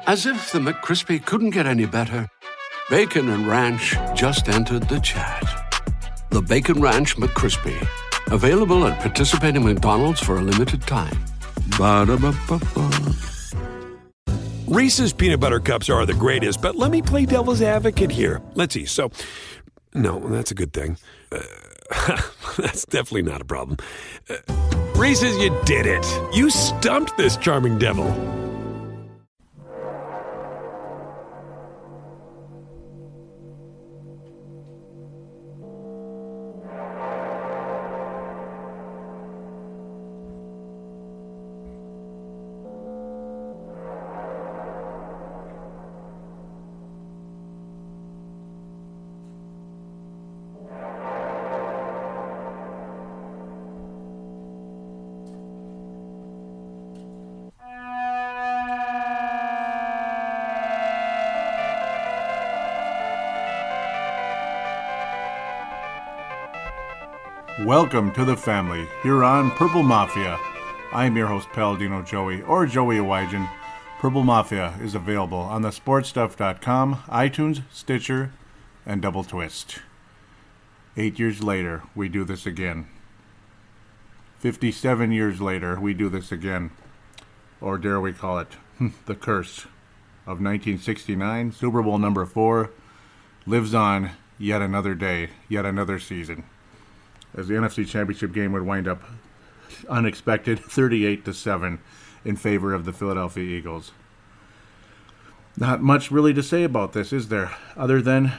As if the McCrispy couldn't get any better, Bacon and Ranch just entered the chat. The Bacon Ranch McCrispy, available at participating McDonald's for a limited time. Ba-da-ba-ba-ba. Reese's peanut butter cups are the greatest, but let me play devil's advocate here. Let's see. So, no, that's a good thing. That's definitely not a problem. Reese's, you did it. You stumped this charming devil. Welcome to the family here on Purple Mafia. I'm your host, Paladino Joey, or Joey Awajan. Purple Mafia is available on the sportstuff.com, iTunes, Stitcher, and Double Twist. 8 years later, we do this again. 57 years later, we do this again. Or dare we call it, the curse of 1969, Super Bowl number 4, lives on yet another day, yet another season, as the NFC Championship game would wind up unexpected 38-7 in favor of the Philadelphia Eagles. Not much really to say about this, is there? Other than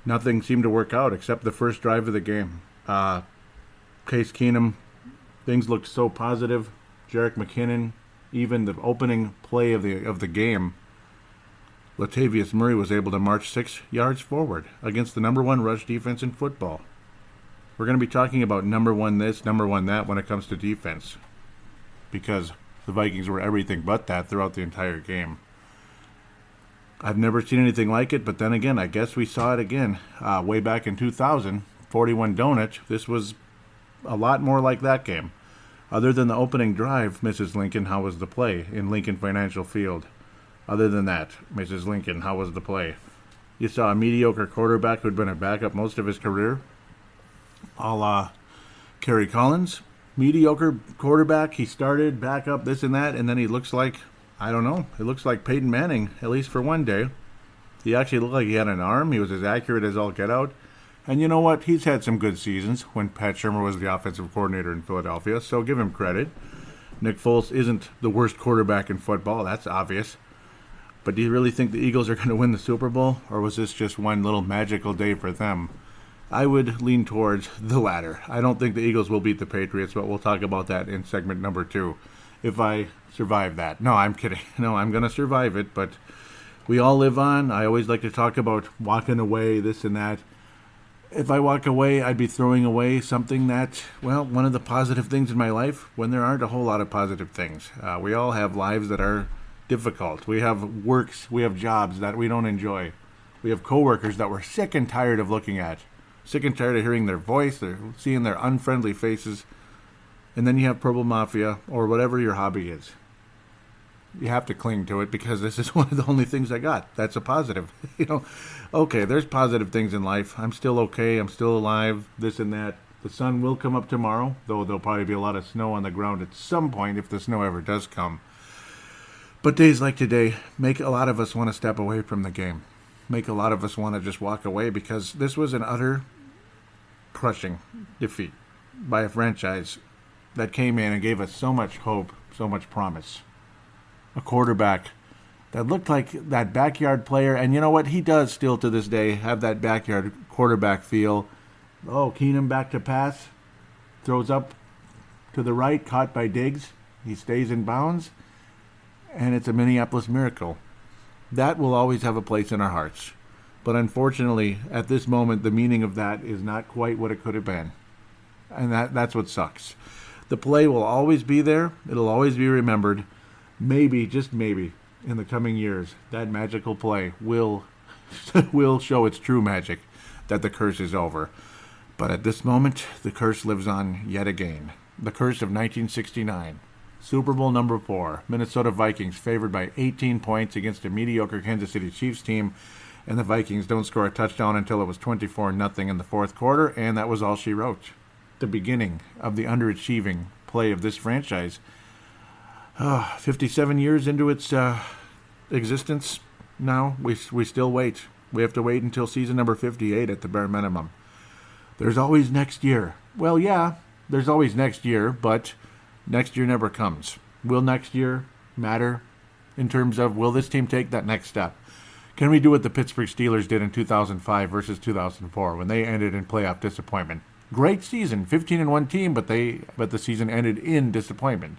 nothing seemed to work out except the first drive of the game. Case Keenum, things looked so positive. Jerick McKinnon, even the opening play of the game, Latavius Murray was able to march 6 yards forward against the number one rush defense in football. We're going to be talking about number one this, number one that when it comes to defense, because the Vikings were everything but that throughout the entire game. I've never seen anything like it, but then again, I guess we saw it again way back in 2000, 41 Donut. This was a lot more like that game. Other than the opening drive, Mrs. Lincoln, how was the play in Lincoln Financial Field? Other than that, Mrs. Lincoln, how was the play? You saw a mediocre quarterback who'd been a backup most of his career, a la Kerry Collins. Mediocre quarterback, he started back up this and that, and then he looks like, I don't know, it looks like Peyton Manning, at least for one day. He actually looked like he had an arm. He was as accurate as all get out. And you know what? He's had some good seasons when Pat Shurmur was the offensive coordinator in Philadelphia, so give him credit. Nick Foles isn't the worst quarterback in football, that's obvious. But do you really think the Eagles are going to win the Super Bowl, or was this just one little magical day for them? I would lean towards the latter. I don't think the Eagles will beat the Patriots, but we'll talk about that in segment number 2. If I survive that. No, I'm kidding. No, I'm going to survive it, but we all live on. I always like to talk about walking away, this and that. If I walk away, I'd be throwing away something that, well, one of the positive things in my life, when there aren't a whole lot of positive things. We all have lives that are difficult. We have works, we have jobs that we don't enjoy. We have coworkers that we're sick and tired of looking at. Sick and tired of hearing their voice, seeing their unfriendly faces. And then you have Purple Mafia, or whatever your hobby is. You have to cling to it because this is one of the only things I got. That's a positive. Okay, there's positive things in life. I'm still okay. I'm still alive, this and that. The sun will come up tomorrow, though there'll probably be a lot of snow on the ground at some point if the snow ever does come. But days like today make a lot of us want to step away from the game. Make a lot of us want to just walk away because this was an utter crushing defeat by a franchise that came in and gave us so much hope, so much promise. A quarterback that looked like that backyard player, and you know what? He does still to this day have that backyard quarterback feel. Oh, Keenum back to pass, throws up to the right, caught by Diggs. He stays in bounds, and it's a Minneapolis miracle. That will always have a place in our hearts. But unfortunately, at this moment, the meaning of that is not quite what it could have been. And that's what sucks. The play will always be there. It'll always be remembered. Maybe, just maybe, in the coming years, that magical play will show its true magic, that the curse is over. But at this moment, the curse lives on yet again. The curse of 1969. Super Bowl number 4. Minnesota Vikings favored by 18 points against a mediocre Kansas City Chiefs team. And the Vikings don't score a touchdown until it was 24-0 in the fourth quarter. And that was all she wrote. The beginning of the underachieving play of this franchise. 57 years into its existence now, we still wait. We have to wait until season number 58 at the bare minimum. There's always next year. Well, yeah, there's always next year, but next year never comes. Will next year matter in terms of will this team take that next step? Can we do what the Pittsburgh Steelers did in 2005 versus 2004 when they ended in playoff disappointment? Great season, 15-1 team, but the season ended in disappointment.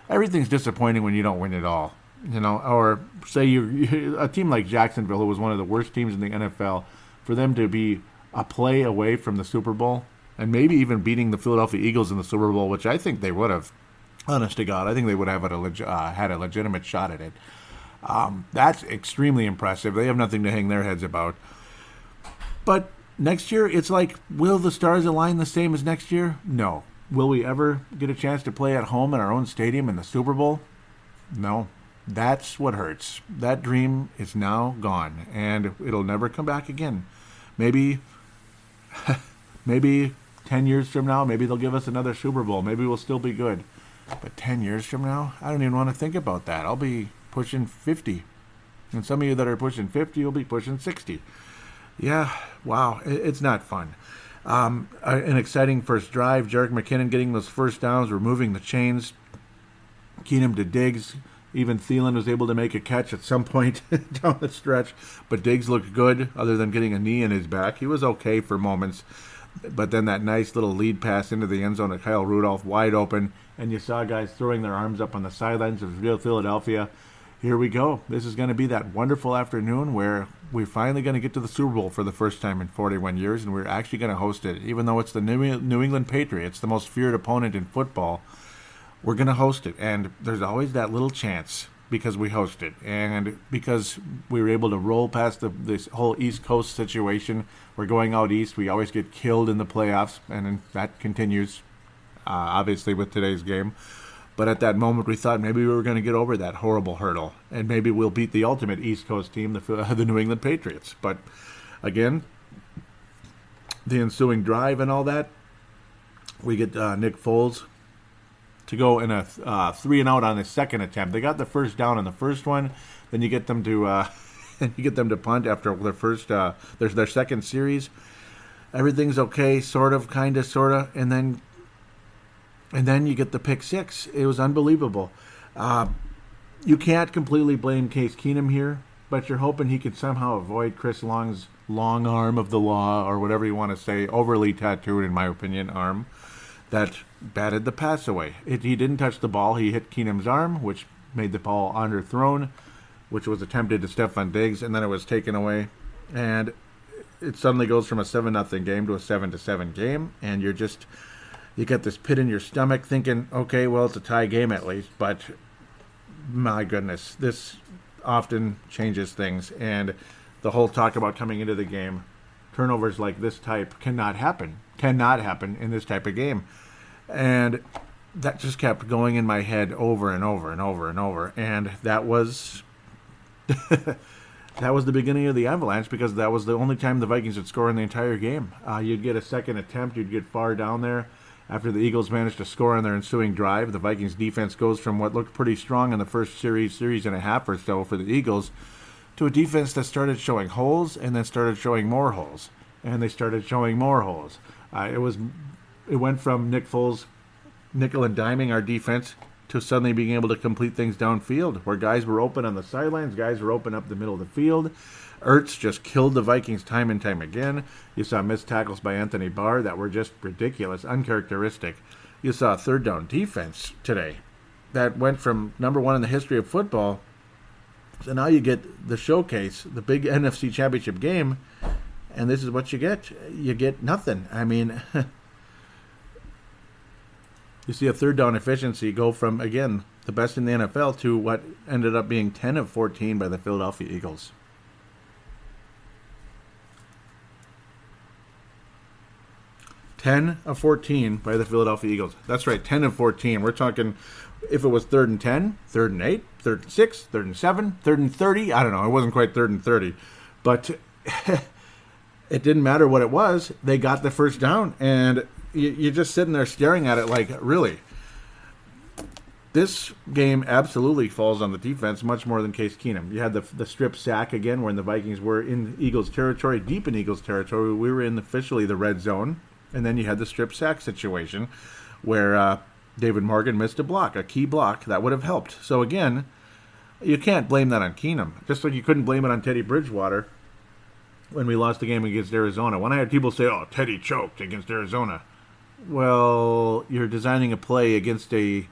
Everything's disappointing when you don't win it all. Or say a team like Jacksonville, who was one of the worst teams in the NFL, for them to be a play away from the Super Bowl and maybe even beating the Philadelphia Eagles in the Super Bowl, which I think they would have. Honest to God, I think they would have had a legitimate shot at it. That's extremely impressive. They have nothing to hang their heads about. But next year, it's like, will the stars align the same as next year? No. Will we ever get a chance to play at home in our own stadium in the Super Bowl? No. That's what hurts. That dream is now gone, and it'll never come back again. Maybe 10 years from now, maybe they'll give us another Super Bowl. Maybe we'll still be good. But 10 years from now, I don't even want to think about that. I'll be pushing 50. And some of you that are pushing 50 will be pushing 60. Yeah, wow, it's not fun. An exciting first drive. Jerick McKinnon getting those first downs, removing the chains. Keenum to Diggs. Even Thielen was able to make a catch at some point down the stretch. But Diggs looked good, other than getting a knee in his back. He was okay for moments. But then that nice little lead pass into the end zone to Kyle Rudolph, wide open. And you saw guys throwing their arms up on the sidelines of Philadelphia. Here we go. This is going to be that wonderful afternoon where we're finally going to get to the Super Bowl for the first time in 41 years, and we're actually going to host it. Even though it's the New England Patriots, the most feared opponent in football, we're going to host it. And there's always that little chance because we host it. And because we were able to roll past this whole East Coast situation, we're going out east. We always get killed in the playoffs, and that continues, obviously, with today's game. But at that moment, we thought maybe we were going to get over that horrible hurdle, and maybe we'll beat the ultimate East Coast team, the New England Patriots. But again, the ensuing drive and all that, we get Nick Foles to go in a 3-and-out on his second attempt. They got the first down on the first one, then you get them to punt after their first their second series. Everything's okay, sort of, kind of, sort of, and then you get the pick six. It was unbelievable. You can't completely blame Case Keenum here, but you're hoping he could somehow avoid Chris Long's long arm of the law, or whatever you want to say, overly tattooed, in my opinion, arm that batted the pass away. He didn't touch the ball. He hit Keenum's arm, which made the ball underthrown, which was attempted to Stephon Diggs, and then it was taken away. And it suddenly goes from a 7-0 game to a 7-7 game, and you get this pit in your stomach thinking, okay, well, it's a tie game at least, but my goodness, this often changes things. And the whole talk about coming into the game, turnovers like this type cannot happen in this type of game. And that just kept going in my head over and over and over and over. And that was that was the beginning of the avalanche, because that was the only time the Vikings would score in the entire game. You'd get a second attempt, you'd get far down there. After the Eagles managed to score on their ensuing drive, the Vikings defense goes from what looked pretty strong in the first series and a half or so for the Eagles to a defense that started showing holes and then started showing more holes. And they started showing more holes. It went from Nick Foles nickel and diming our defense to suddenly being able to complete things downfield, where guys were open on the sidelines, guys were open up the middle of the field. Ertz just killed the Vikings time and time again. You saw missed tackles by Anthony Barr that were just ridiculous, uncharacteristic. You saw a third down defense today that went from number one in the history of football. So now you get the showcase, the big NFC Championship game, and this is what you get. You get nothing. I mean, you see a third down efficiency go from, again, the best in the NFL to what ended up being 10 of 14 by the Philadelphia Eagles. 10 of 14 by the Philadelphia Eagles. That's right, 10 of 14. We're talking if it was 3rd and 10, 3rd and 8, 3rd and 6, 3rd and 7, 3rd and 30. I don't know. It wasn't quite 3rd and 30. But it didn't matter what it was. They got the first down. And you're just sitting there staring at it like, really? This game absolutely falls on the defense much more than Case Keenum. You had the strip sack again when the Vikings were in Eagles territory, deep in Eagles territory. We were in officially the red zone. And then you had the strip sack situation where David Morgan missed a block, a key block that would have helped. So again, you can't blame that on Keenum. Just like you couldn't blame it on Teddy Bridgewater when we lost the game against Arizona. When I had people say, oh, Teddy choked against Arizona. Well, you're designing a play against a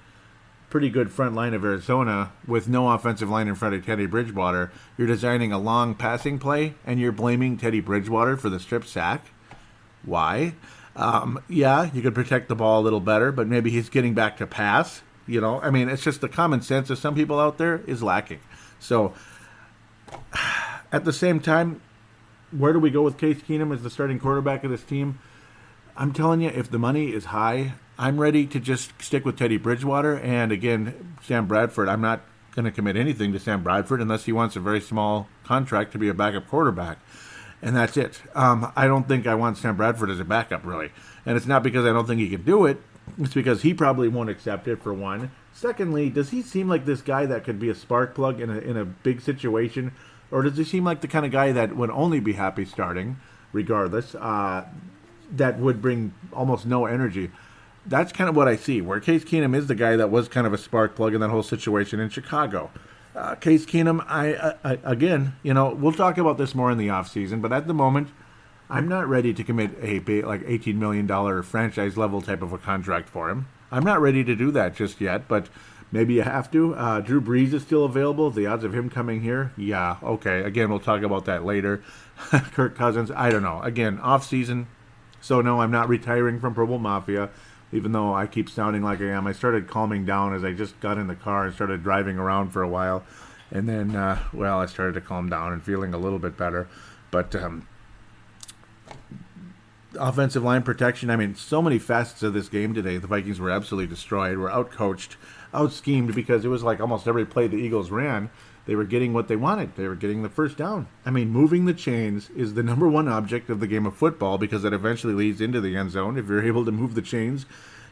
pretty good front line of Arizona with no offensive line in front of Teddy Bridgewater. You're designing a long passing play, and you're blaming Teddy Bridgewater for the strip sack. Why? Yeah, you could protect the ball a little better, but maybe he's getting back to pass. You know, I mean, it's just the common sense of some people out there is lacking. So, at the same time, where do we go with Case Keenum as the starting quarterback of this team? I'm telling you, if the money is high, I'm ready to just stick with Teddy Bridgewater. And again, Sam Bradford, I'm not going to commit anything to Sam Bradford unless he wants a very small contract to be a backup quarterback. And that's it. I don't think I want Sam Bradford as a backup, really. And it's not because I don't think he can do it. It's because he probably won't accept it, for one. Secondly, does he seem like this guy that could be a spark plug in a big situation? Or does he seem like the kind of guy that would only be happy starting, regardless, that would bring almost no energy? That's kind of what I see, where Case Keenum is the guy that was kind of a spark plug in that whole situation in Chicago. Case Keenum, I again, you know, we'll talk about this more in the offseason, but at the moment, I'm not ready to commit a like $18 million franchise level type of a contract for him. I'm not ready to do that just yet, but maybe you have to. Drew Brees is still available. The odds of him coming here, yeah, okay. Again, we'll talk about that later. Kirk Cousins, I don't know. Again, offseason, so no, I'm not retiring from Pro Bowl Mafia. Even though I keep sounding like I am. I started calming down as I just got in the car and started driving around for a while. And then, I started to calm down and feeling a little bit better. But offensive line protection, I mean, so many facets of this game today. The Vikings were absolutely destroyed, were out-coached, out-schemed, because it was like almost every play the Eagles ran, they were getting what they wanted. They were getting the first down. I mean, moving the chains is the number one object of the game of football because it eventually leads into the end zone. If you're able to move the chains,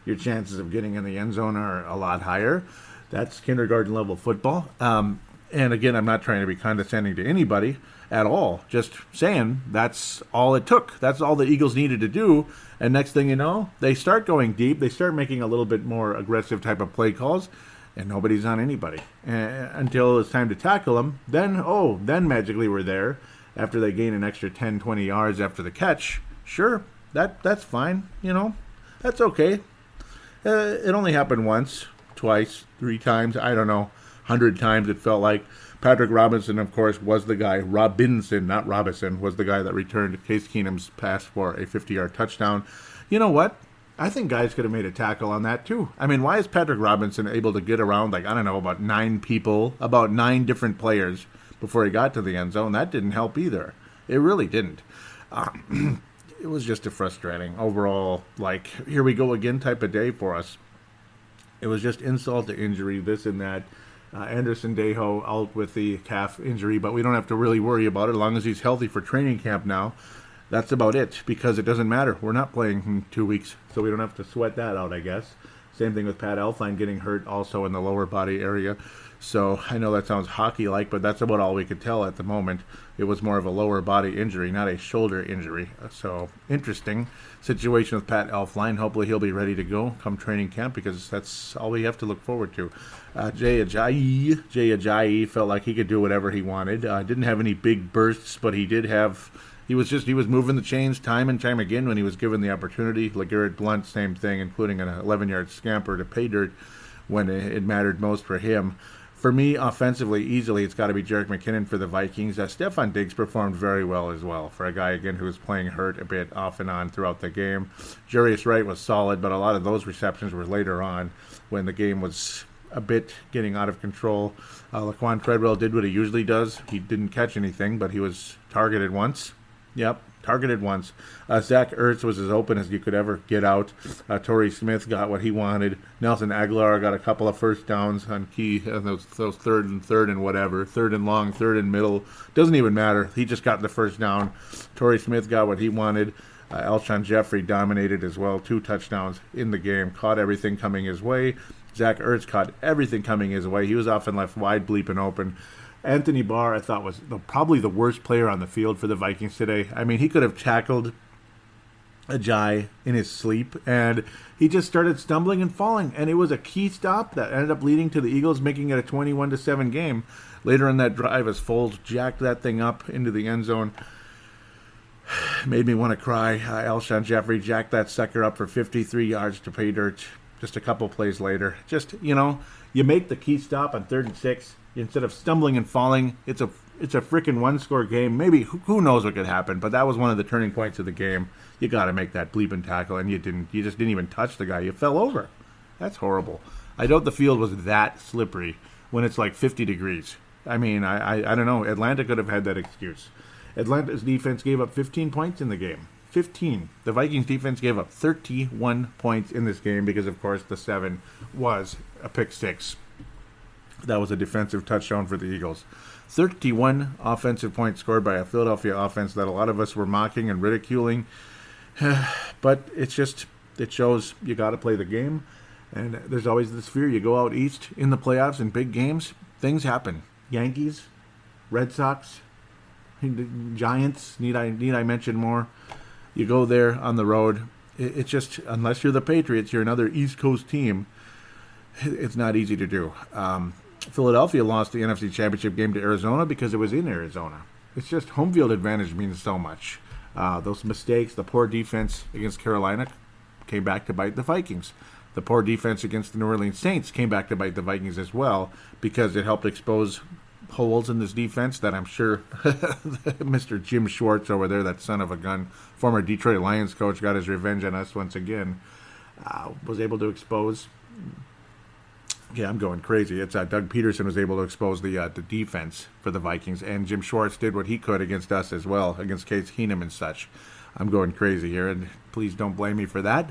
your chances of getting in the end zone are a lot higher. That's kindergarten level football. And again, I'm not trying to be condescending to anybody at all. Just saying that's all it took. That's all the Eagles needed to do. And next thing you know, they start going deep. They start making a little bit more aggressive type of play calls. And nobody's on anybody until it's time to tackle them. Then magically we're there after they gain an extra 10, 20 yards after the catch. Sure, that's fine. You know, that's okay. It only happened once, twice, 3 times. I don't know, 100 times it felt like. Patrick Robinson, of course, was the guy. Robinson, not Robinson, was the guy that returned Case Keenum's pass for a 50-yard touchdown. You know what? I think guys could have made a tackle on that, too. I mean, why is Patrick Robinson able to get around, about 9 people, about 9 different players before he got to the end zone? That didn't help either. It really didn't. It was just a frustrating overall, here we go again type of day for us. It was just insult to injury, this and that. Anderson Dejo out with the calf injury, but we don't have to really worry about it as long as he's healthy for training camp now. That's about it, because it doesn't matter. We're not playing in 2 weeks, so we don't have to sweat that out, I guess. Same thing with Pat Elflein getting hurt also in the lower body area. So I know that sounds hockey-like, but that's about all we could tell at the moment. It was more of a lower body injury, not a shoulder injury. So interesting situation with Pat Elflein. Hopefully he'll be ready to go come training camp, because that's all we have to look forward to. Jay Ajayi felt like he could do whatever he wanted. Didn't have any big bursts, but he did have... He was moving the chains time and time again when he was given the opportunity. LeGarrette Blount, same thing, including an 11-yard scamper to pay dirt when it mattered most for him. For me, offensively, easily, it's got to be Jerick McKinnon for the Vikings. Stephon Diggs performed very well as well for a guy, again, who was playing hurt a bit off and on throughout the game. Jarius Wright was solid, but a lot of those receptions were later on when the game was a bit getting out of control. Laquan Treadwell did what he usually does. He didn't catch anything, but he was targeted once. Yep, targeted once. Zach Ertz was as open as you could ever get out. Torrey Smith got what he wanted. Nelson Aguilar got a couple of first downs on key, those third and whatever. Third and long, third and middle. Doesn't even matter. He just got the first down. Torrey Smith got what he wanted. Alshon Jeffrey dominated as well. 2 touchdowns in the game. Caught everything coming his way. Zach Ertz caught everything coming his way. He was often left wide, bleeping open. Anthony Barr, I thought, was probably the worst player on the field for the Vikings today. I mean, he could have tackled Ajayi in his sleep, and he just started stumbling and falling. And it was a key stop that ended up leading to the Eagles making it a 21-7 game. Later in that drive, as Foles jacked that thing up into the end zone, made me want to cry. Alshon Jeffrey jacked that sucker up for 53 yards to pay dirt just a couple plays later. Just, you make the key stop on 3rd and 6. Instead of stumbling and falling, it's a freaking 1-score game. Maybe, who knows what could happen, but that was one of the turning points of the game. You got to make that bleeping tackle, and you just didn't even touch the guy. You fell over. That's horrible. I doubt the field was that slippery when it's like 50 degrees. I mean, I don't know. Atlanta could have had that excuse. Atlanta's defense gave up 15 points in the game. 15. The Vikings defense gave up 31 points in this game because, of course, the 7 was a pick 6. That was a defensive touchdown for the Eagles. 31 offensive points scored by a Philadelphia offense that a lot of us were mocking and ridiculing. But it shows you got to play the game. And there's always this fear. You go out east in the playoffs in big games, things happen. Yankees, Red Sox, Giants, need I mention more? You go there on the road. It's just, unless you're the Patriots, you're another East Coast team, it's not easy to do. Philadelphia lost the NFC Championship game to Arizona because it was in Arizona. It's just home field advantage means so much. Those mistakes, the poor defense against Carolina came back to bite the Vikings. The poor defense against the New Orleans Saints came back to bite the Vikings as well because it helped expose holes in this defense that I'm sure Mr. Jim Schwartz over there, that son of a gun, former Detroit Lions coach, got his revenge on us once again, was able to expose. Yeah, I'm going crazy. It's Doug Peterson was able to expose the defense for the Vikings, and Jim Schwartz did what he could against us as well, against Case Keenum and such. I'm going crazy here, and please don't blame me for that.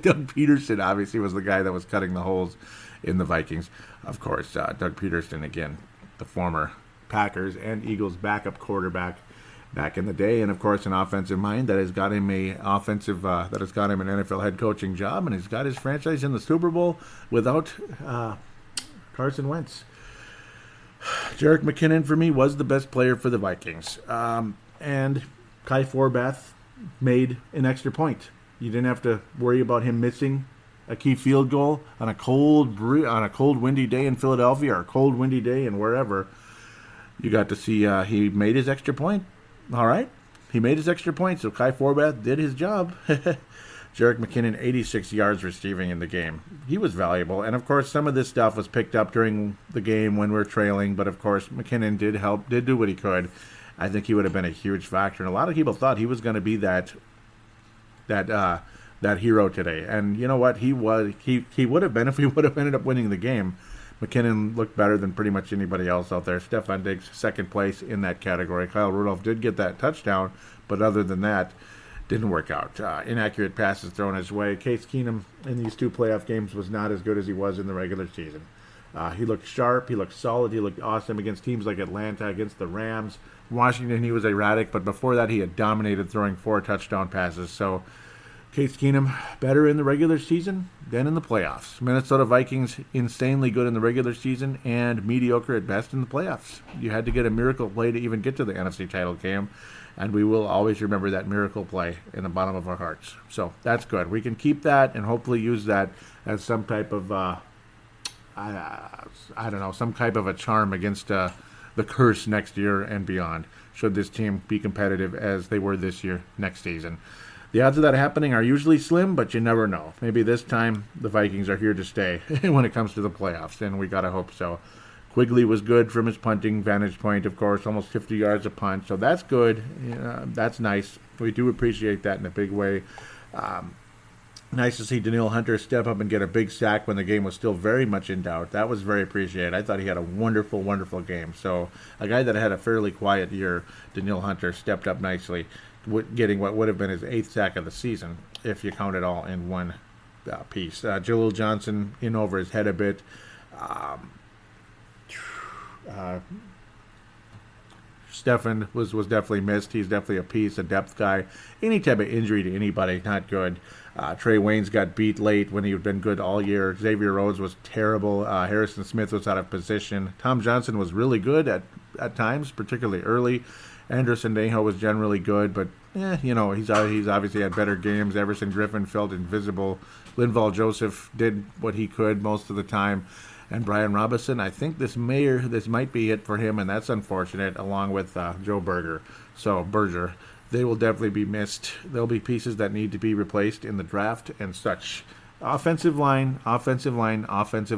Doug Peterson obviously was the guy that was cutting the holes in the Vikings. Of course, Doug Peterson, again, the former Packers and Eagles backup quarterback back in the day, and of course an offensive mind that has got him an NFL head coaching job, and he's got his franchise in the Super Bowl without Carson Wentz. Jerick McKinnon for me was the best player for the Vikings, and Kai Forbath made an extra point. You didn't have to worry about him missing a key field goal on a cold, windy day in Philadelphia or a cold, windy day in wherever. You got to see he made his extra point. All right. He made his extra point, so Kai Forbath did his job. Jerick McKinnon, 86 yards receiving in the game. He was valuable. And, of course, some of this stuff was picked up during the game when we're trailing. But, of course, McKinnon did do what he could. I think he would have been a huge factor. And a lot of people thought he was going to be that hero today. And you know what? He would have been if he would have ended up winning the game. McKinnon looked better than pretty much anybody else out there. Stephon Diggs, second place in that category. Kyle Rudolph did get that touchdown, but other than that, didn't work out. Inaccurate passes thrown his way. Case Keenum in these 2 playoff games was not as good as he was in the regular season. He looked sharp. He looked solid. He looked awesome against teams like Atlanta, against the Rams. Washington, he was erratic, but before that, he had dominated, throwing 4 touchdown passes. So Case Keenum better in the regular season than in the playoffs. Minnesota Vikings insanely good in the regular season and mediocre at best in the playoffs. You had to get a miracle play to even get to the NFC title game, and we will always remember that miracle play in the bottom of our hearts. So that's good. We can keep that and hopefully use that as some type of some type of a charm against the curse next year and beyond, should this team be competitive as they were this year next season. The odds of that happening are usually slim, but you never know. Maybe this time the Vikings are here to stay when it comes to the playoffs, and we got to hope so. Quigley was good from his punting vantage point, of course, almost 50 yards a punt, so that's good. That's nice. We do appreciate that in a big way. Nice to see Danielle Hunter step up and get a big sack when the game was still very much in doubt. That was very appreciated. I thought he had a wonderful, wonderful game. So a guy that had a fairly quiet year, Danielle Hunter, stepped up nicely, getting what would have been his 8th sack of the season, if you count it all in one piece. Jaleel Johnson in over his head a bit. Stefan was definitely missed. He's definitely a piece, a depth guy. Any type of injury to anybody, not good. Trey Waynes got beat late when he had been good all year. Xavier Rhodes was terrible. Harrison Smith was out of position. Tom Johnson was really good at times, particularly early. Anderson Neho was generally good, but he's obviously had better games. Everson Griffin felt invisible. Linval Joseph did what he could most of the time. And Brian Robinson, I think this might be it for him, and that's unfortunate, along with Joe Berger. So Berger, they will definitely be missed. There'll be pieces that need to be replaced in the draft and such. Offensive line. Absolutely,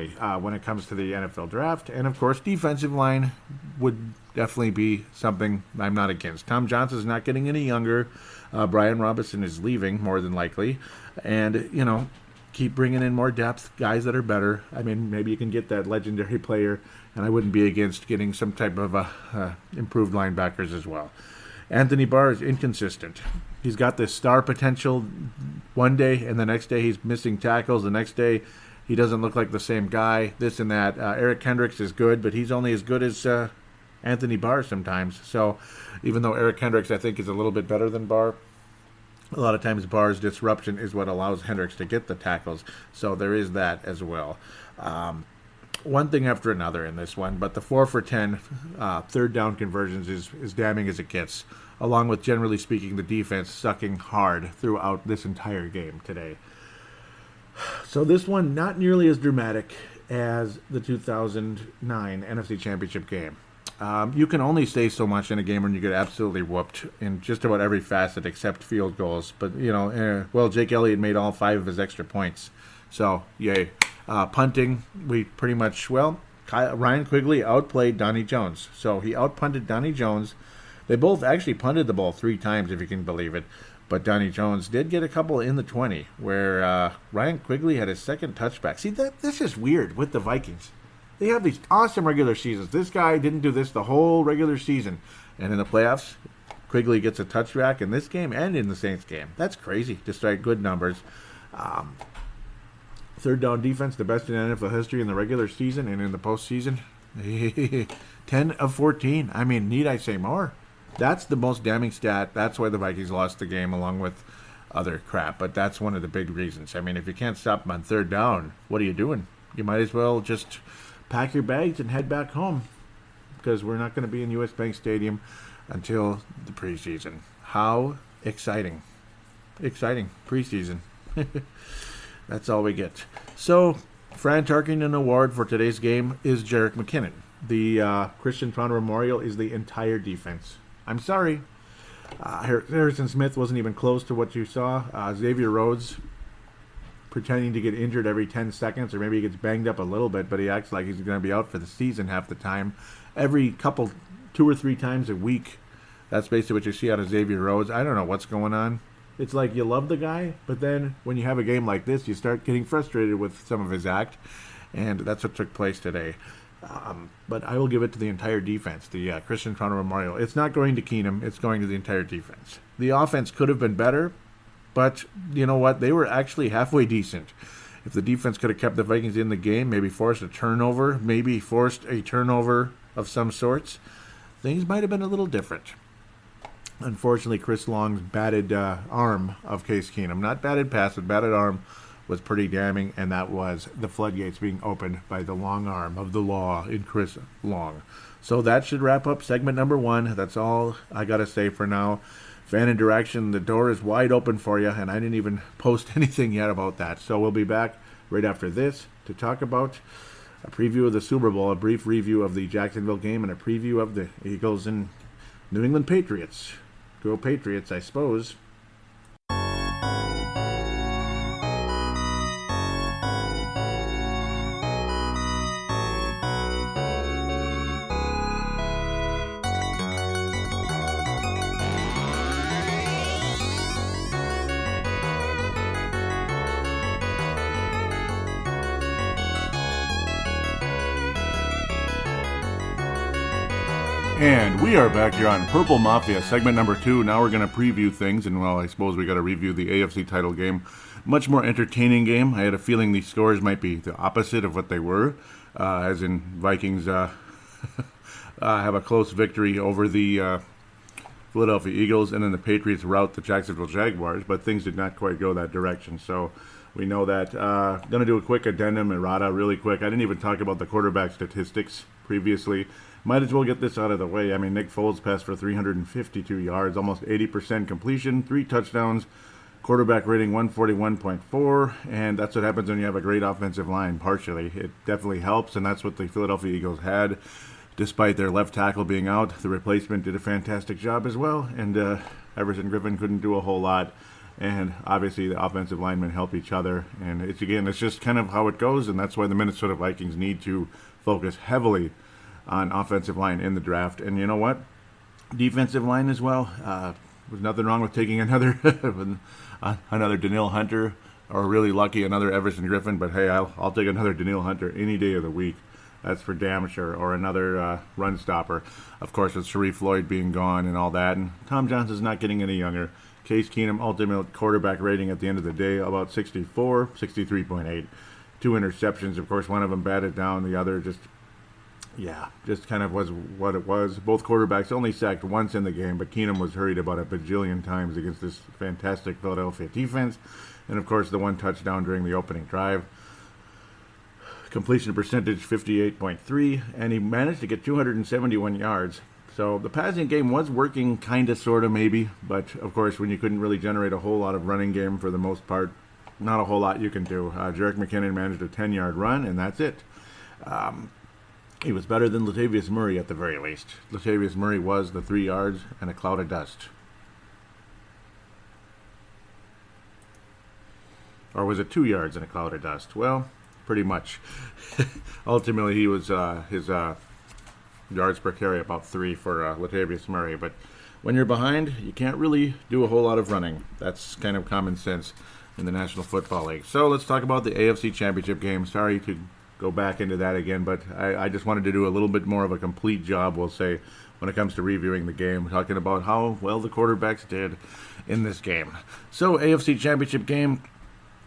when it comes to the NFL draft. And, of course, defensive line would definitely be something I'm not against. Tom Johnson's not getting any younger. Brian Robinson is leaving, more than likely. And, keep bringing in more depth, guys that are better. I mean, maybe you can get that legendary player, and I wouldn't be against getting some type of improved linebackers as well. Anthony Barr is inconsistent. He's got this star potential one day, and the next day he's missing tackles. The next day he doesn't look like the same guy, this and that. Eric Kendricks is good, but he's only as good as Anthony Barr sometimes. So even though Eric Kendricks, I think, is a little bit better than Barr, a lot of times Barr's disruption is what allows Hendricks to get the tackles. So there is that as well. One thing after another in this one, but the 4 for 10 third down conversions is damning as it gets, along with, generally speaking, the defense sucking hard throughout this entire game today. So this one, not nearly as dramatic as the 2009 NFC Championship game. You can only say so much in a game when you get absolutely whooped in just about every facet except field goals. But, Jake Elliott made all 5 of his extra points. So, yay. Punting, we pretty much, Ryan Quigley outplayed Donnie Jones. So he outpunted Donnie Jones. They both actually punted the ball 3 times, if you can believe it. But Donnie Jones did get a couple in the 20, where Ryan Quigley had his second touchback. See, this is weird with the Vikings. They have these awesome regular seasons. This guy didn't do this the whole regular season. And in the playoffs, Quigley gets a touchback in this game and in the Saints game. That's crazy, despite good numbers. Third down defense, the best in NFL history in the regular season and in the postseason. 10 of 14. I mean, need I say more? That's the most damning stat. That's why the Vikings lost the game, along with other crap. But that's one of the big reasons. I mean, if you can't stop them on third down, what are you doing? You might as well just pack your bags and head back home, because we're not going to be in U.S. Bank Stadium until the preseason. How exciting. Exciting. Preseason. That's all we get. So, Fran Tarkenton Award for today's game is Jerick McKinnon. The Christian Toronto Memorial is the entire defense. I'm sorry. Harrison Smith wasn't even close to what you saw. Xavier Rhodes pretending to get injured every 10 seconds, or maybe he gets banged up a little bit, but he acts like he's going to be out for the season half the time. Every 2 or 3 times a week, that's basically what you see out of Xavier Rhodes. I don't know what's going on. It's like you love the guy, but then when you have a game like this, you start getting frustrated with some of his act, and that's what took place today. But I will give it to the entire defense, the Christian Toronto Memorial. It's not going to Keenum. It's going to the entire defense. The offense could have been better, but you know what? They were actually halfway decent. If the defense could have kept the Vikings in the game, maybe forced a turnover of some sorts, things might have been a little different. Unfortunately, Chris Long's batted arm of Case Keenum, not batted pass, but batted arm, was pretty damning, and that was the floodgates being opened by the long arm of the law in Chris Long. So that should wrap up segment number 1. That's all I got to say for now. Fan interaction, the door is wide open for you, and I didn't even post anything yet about that. So we'll be back right after this to talk about a preview of the Super Bowl, a brief review of the Jacksonville game, and a preview of the Eagles and New England Patriots. Go Patriots, I suppose. And we are back here on Purple Mafia, segment number 2. Now we're going to preview things, and well, I suppose we got to review the AFC title game. Much more entertaining game. I had a feeling these scores might be the opposite of what they were, as in Vikings have a close victory over the Philadelphia Eagles, and then the Patriots rout the Jacksonville Jaguars, but things did not quite go that direction, so we know that. Going to do a quick addendum, errata, really quick. I didn't even talk about the quarterback statistics previously. Might as well get this out of the way. I mean, Nick Foles passed for 352 yards, almost 80% completion, 3 touchdowns, quarterback rating 141.4, and that's what happens when you have a great offensive line, partially. It definitely helps, and that's what the Philadelphia Eagles had. Despite their left tackle being out, the replacement did a fantastic job as well, and Everson Griffin couldn't do a whole lot. And obviously the offensive linemen help each other, and it's just kind of how it goes, and that's why the Minnesota Vikings need to focus heavily on offensive line in the draft. And you know what? Defensive line as well. There's nothing wrong with taking another Danielle Hunter, or really lucky another Everson Griffin. But hey, I'll take another Danielle Hunter any day of the week. That's for damn sure. Or another run stopper. Of course, with Sharif Floyd being gone and all that. And Tom Johnson's not getting any younger. Case Keenum, ultimate quarterback rating at the end of the day, about 64, 63.8. 2 interceptions. Of course, one of them batted down. The other just kind of was what it was. Both quarterbacks only sacked once in the game, but Keenum was hurried about a bajillion times against this fantastic Philadelphia defense. And, of course, the one touchdown during the opening drive. Completion percentage 58.3, and he managed to get 271 yards. So the passing game was working, kind of, sort of, maybe. But, of course, when you couldn't really generate a whole lot of running game for the most part, not a whole lot you can do. Jerick McKinnon managed a 10-yard run, and that's it. He was better than Latavius Murray at the very least. Latavius Murray was the 3 yards and a cloud of dust. Or was it 2 yards and a cloud of dust? Well, pretty much. Ultimately, he was his yards per carry about 3 for Latavius Murray. But when you're behind, you can't really do a whole lot of running. That's kind of common sense in the National Football League. So let's talk about the AFC Championship game. Sorry to go back into that again, but I just wanted to do a little bit more of a complete job, we'll say, when it comes to reviewing the game, talking about how well the quarterbacks did in this game. So, AFC Championship game,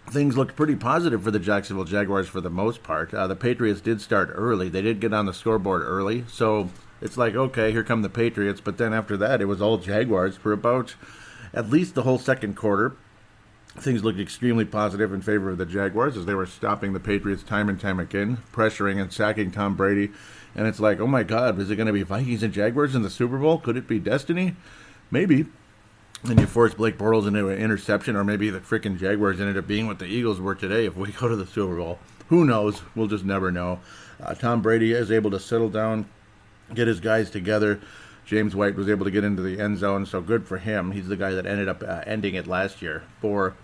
things looked pretty positive for the Jacksonville Jaguars for the most part. The Patriots did start early. They did get on the scoreboard early, so it's like, okay, here come the Patriots, but then after that, it was all Jaguars for about at least the whole second quarter. Things looked extremely positive in favor of the Jaguars as they were stopping the Patriots time and time again, pressuring and sacking Tom Brady. And it's like, oh my God, is it going to be Vikings and Jaguars in the Super Bowl? Could it be destiny? Maybe. And you force Blake Bortles into an interception, or maybe the freaking Jaguars ended up being what the Eagles were today if we go to the Super Bowl. Who knows? We'll just never know. Tom Brady is able to settle down, get his guys together. James White was able to get into the end zone, so good for him. He's the guy that ended up ending it last year for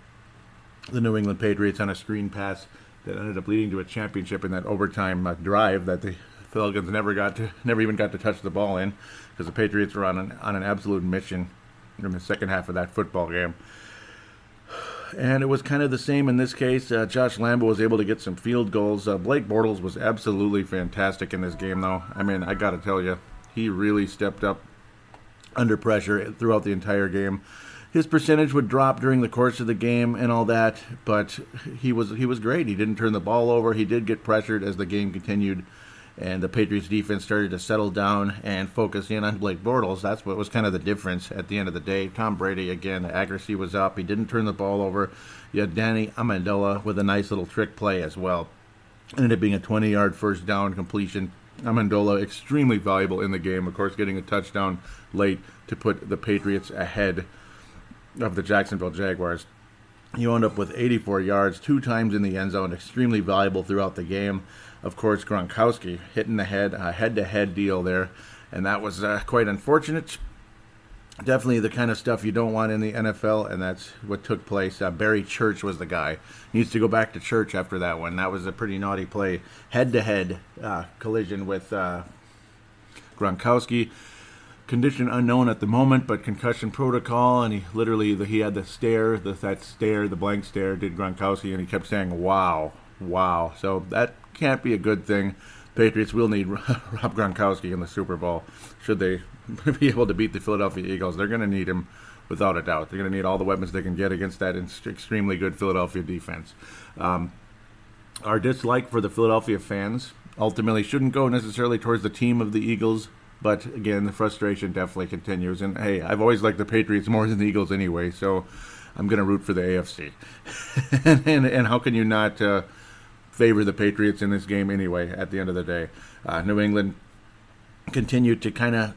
the New England Patriots on a screen pass that ended up leading to a championship in that overtime drive that the Falcons never even got to touch the ball in, because the Patriots were on an absolute mission in the second half of that football game. And it was kind of the same in this case. Josh Lambo was able to get some field goals. Blake Bortles was absolutely fantastic in this game, though. I mean, I got to tell you, he really stepped up under pressure throughout the entire game. His percentage would drop during the course of the game and all that, but he was great. He didn't turn the ball over. He did get pressured as the game continued, and the Patriots defense started to settle down and focus in on Blake Bortles. That's what was kind of the difference at the end of the day. Tom Brady, again, the accuracy was up. He didn't turn the ball over. You had Danny Amendola with a nice little trick play as well. Ended up being a 20-yard first down completion. Amendola extremely valuable in the game, of course, getting a touchdown late to put the Patriots ahead of the Jacksonville Jaguars. You end up with 84 yards, 2 times in the end zone, extremely valuable throughout the game. Of course, Gronkowski hitting the head-to-head deal there, and that was quite unfortunate. Definitely the kind of stuff you don't want in the NFL, and that's what took place. Barry Church was the guy. Needs to go back to church after that one. That was a pretty naughty play. Head-to-head collision with Gronkowski. Condition unknown at the moment, but concussion protocol, and he had the blank stare, did Gronkowski, and he kept saying, wow. So that can't be a good thing. Patriots will need Rob Gronkowski in the Super Bowl. Should they be able to beat the Philadelphia Eagles, they're going to need him without a doubt. They're going to need all the weapons they can get against that extremely good Philadelphia defense. Our dislike for the Philadelphia fans ultimately shouldn't go necessarily towards the team of the Eagles, but again, the frustration definitely continues. And hey, I've always liked the Patriots more than the Eagles anyway, so I'm going to root for the AFC. and how can you not favor the Patriots in this game anyway at the end of the day? New England continued to kind of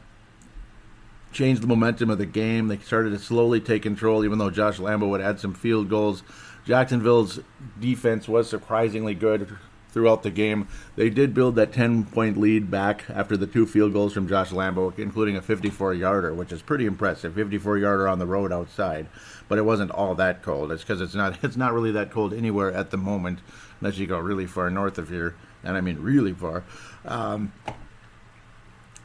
change the momentum of the game. They started to slowly take control, even though Josh Lambo would add some field goals. Jacksonville's defense was surprisingly good throughout the game. They did build that 10-point lead back after the 2 field goals from Josh Lambo, including a 54-yarder, which is pretty impressive. 54-yarder on the road outside, but it wasn't all that cold. It's because it's not really that cold anywhere at the moment, unless you go really far north of here, and I mean really far.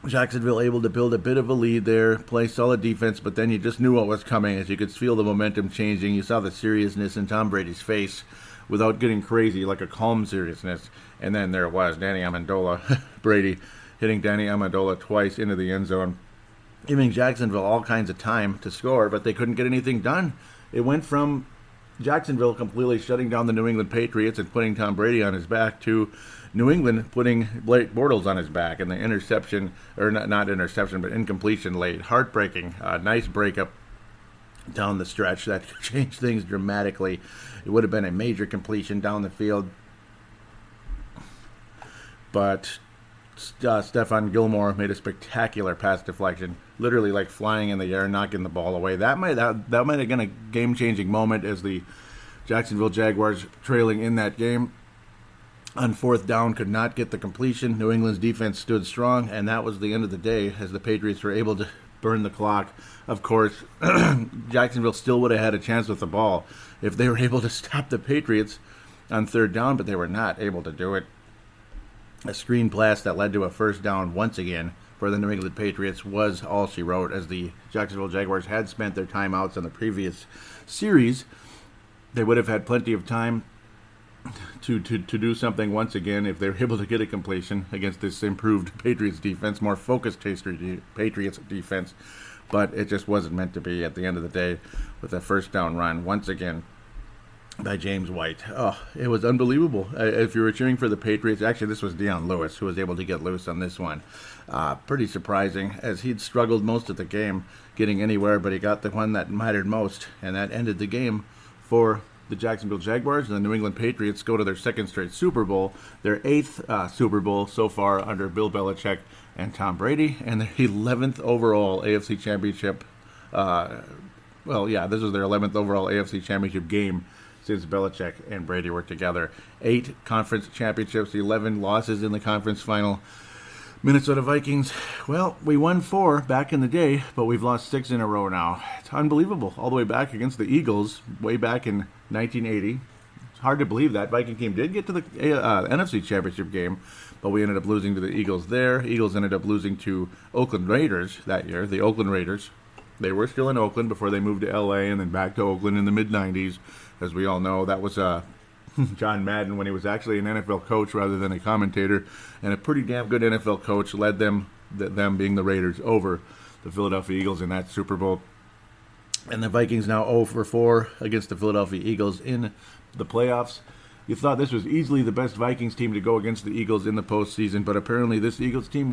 Jacksonville able to build a bit of a lead there, play solid defense, but then you just knew what was coming as you could feel the momentum changing. You saw the seriousness in Tom Brady's face without getting crazy, like a calm seriousness. And then there it was, Danny Amendola, Brady hitting Danny Amendola twice into the end zone, giving Jacksonville all kinds of time to score, but they couldn't get anything done. It went from Jacksonville completely shutting down the New England Patriots and putting Tom Brady on his back to New England putting Blake Bortles on his back, and the interception, or not interception, but incompletion late. Heartbreaking. Nice breakup down the stretch that changed things dramatically. It would have been a major completion down the field. But Stephon Gilmore made a spectacular pass deflection, literally like flying in the air, knocking the ball away. That might have been a game-changing moment as the Jacksonville Jaguars trailing in that game. On 4th down, could not get the completion. New England's defense stood strong, and that was the end of the day as the Patriots were able to burn the clock. Of course, Jacksonville still would have had a chance with the ball if they were able to stop the Patriots on 3rd down, but they were not able to do it. A screen pass that led to a 1st down once again for the New England Patriots was all she wrote, as the Jacksonville Jaguars had spent their timeouts in the previous series. They would have had plenty of time to do something once again if they were able to get a completion against this improved Patriots defense, more focused Patriots defense, but it just wasn't meant to be at the end of the day with a 1st down run once again by James White. Oh, it was unbelievable. If you were cheering for the Patriots, actually this was Deion Lewis who was able to get loose on this one. Pretty surprising, as he'd struggled most of the game getting anywhere, but he got the one that mattered most, and that ended the game for the Jacksonville Jaguars. And the New England Patriots go to their 2nd straight Super Bowl, their 8th Super Bowl so far under Bill Belichick and Tom Brady, and their 11th overall AFC Championship. This was their 11th overall AFC Championship game since Belichick and Brady were together. 8 conference championships, 11 losses in the conference final. Minnesota Vikings, well, we won 4 back in the day, but we've lost 6 in a row now. It's unbelievable. All the way back against the Eagles, way back in 1980. It's hard to believe that. Viking team did get to the NFC Championship game, but we ended up losing to the Eagles there. Eagles ended up losing to Oakland Raiders that year. The Oakland Raiders, they were still in Oakland before they moved to L.A. and then back to Oakland in the mid-90s. As we all know, that was John Madden when he was actually an NFL coach rather than a commentator, and a pretty damn good NFL coach led them being the Raiders, over the Philadelphia Eagles in that Super Bowl. And the Vikings now 0-4 against the Philadelphia Eagles in the playoffs. You thought this was easily the best Vikings team to go against the Eagles in the postseason, but apparently this Eagles team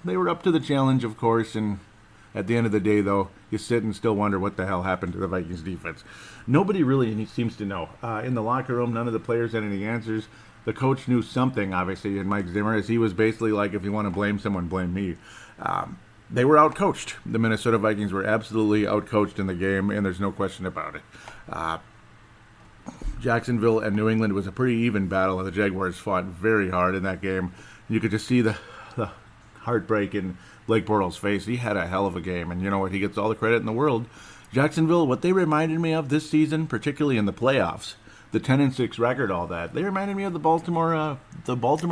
they were up to the challenge, of course, and at the end of the day, though, you sit and still wonder what the hell happened to the Vikings defense. Nobody really seems to know. In the locker room, none of the players had any answers. The coach knew something, obviously, in Mike Zimmer, as he was basically like, if you want to blame someone, blame me. They were outcoached. The Minnesota Vikings were absolutely outcoached in the game, and there's no question about it. Jacksonville and New England was a pretty even battle, and the Jaguars fought very hard in that game. You could just see the heartbreak in Blake Bortles' face. He had a hell of a game, and you know what? He gets all the credit in the world. Jacksonville, what they reminded me of this season, particularly in the playoffs, the 10-6 record, all that, they reminded me of the Baltimore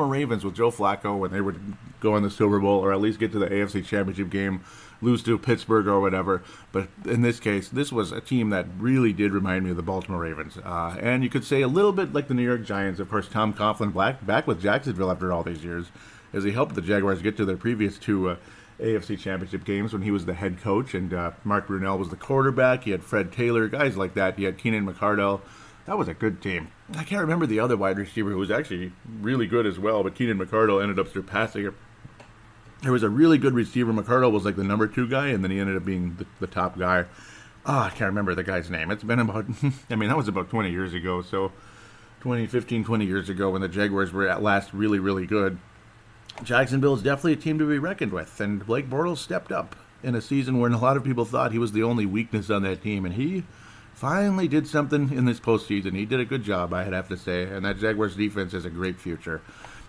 Ravens with Joe Flacco when they were go in the Super Bowl or at least get to the AFC Championship game, lose to Pittsburgh or whatever. But in this case, this was a team that really did remind me of the Baltimore Ravens. And you could say a little bit like the New York Giants. Of course, Tom Coughlin back with Jacksonville after all these years, as he helped the Jaguars get to their previous two AFC Championship games when he was the head coach, and Mark Brunell was the quarterback. He had Fred Taylor, guys like that. He had Keenan McCardell. That was a good team. I can't remember the other wide receiver who was actually really good as well, but Keenan McCardell ended up surpassing him. There was a really good receiver. McCardell was like the number 2 guy, and then he ended up being the top guy. I can't remember the guy's name. It's been about, that was about 20 years ago, so 20 years ago when the Jaguars were at last really, really good. Jacksonville is definitely a team to be reckoned with, and Blake Bortles stepped up in a season when a lot of people thought he was the only weakness on that team, and he finally did something in this postseason. He did a good job, I'd have to say, and that Jaguars defense has a great future.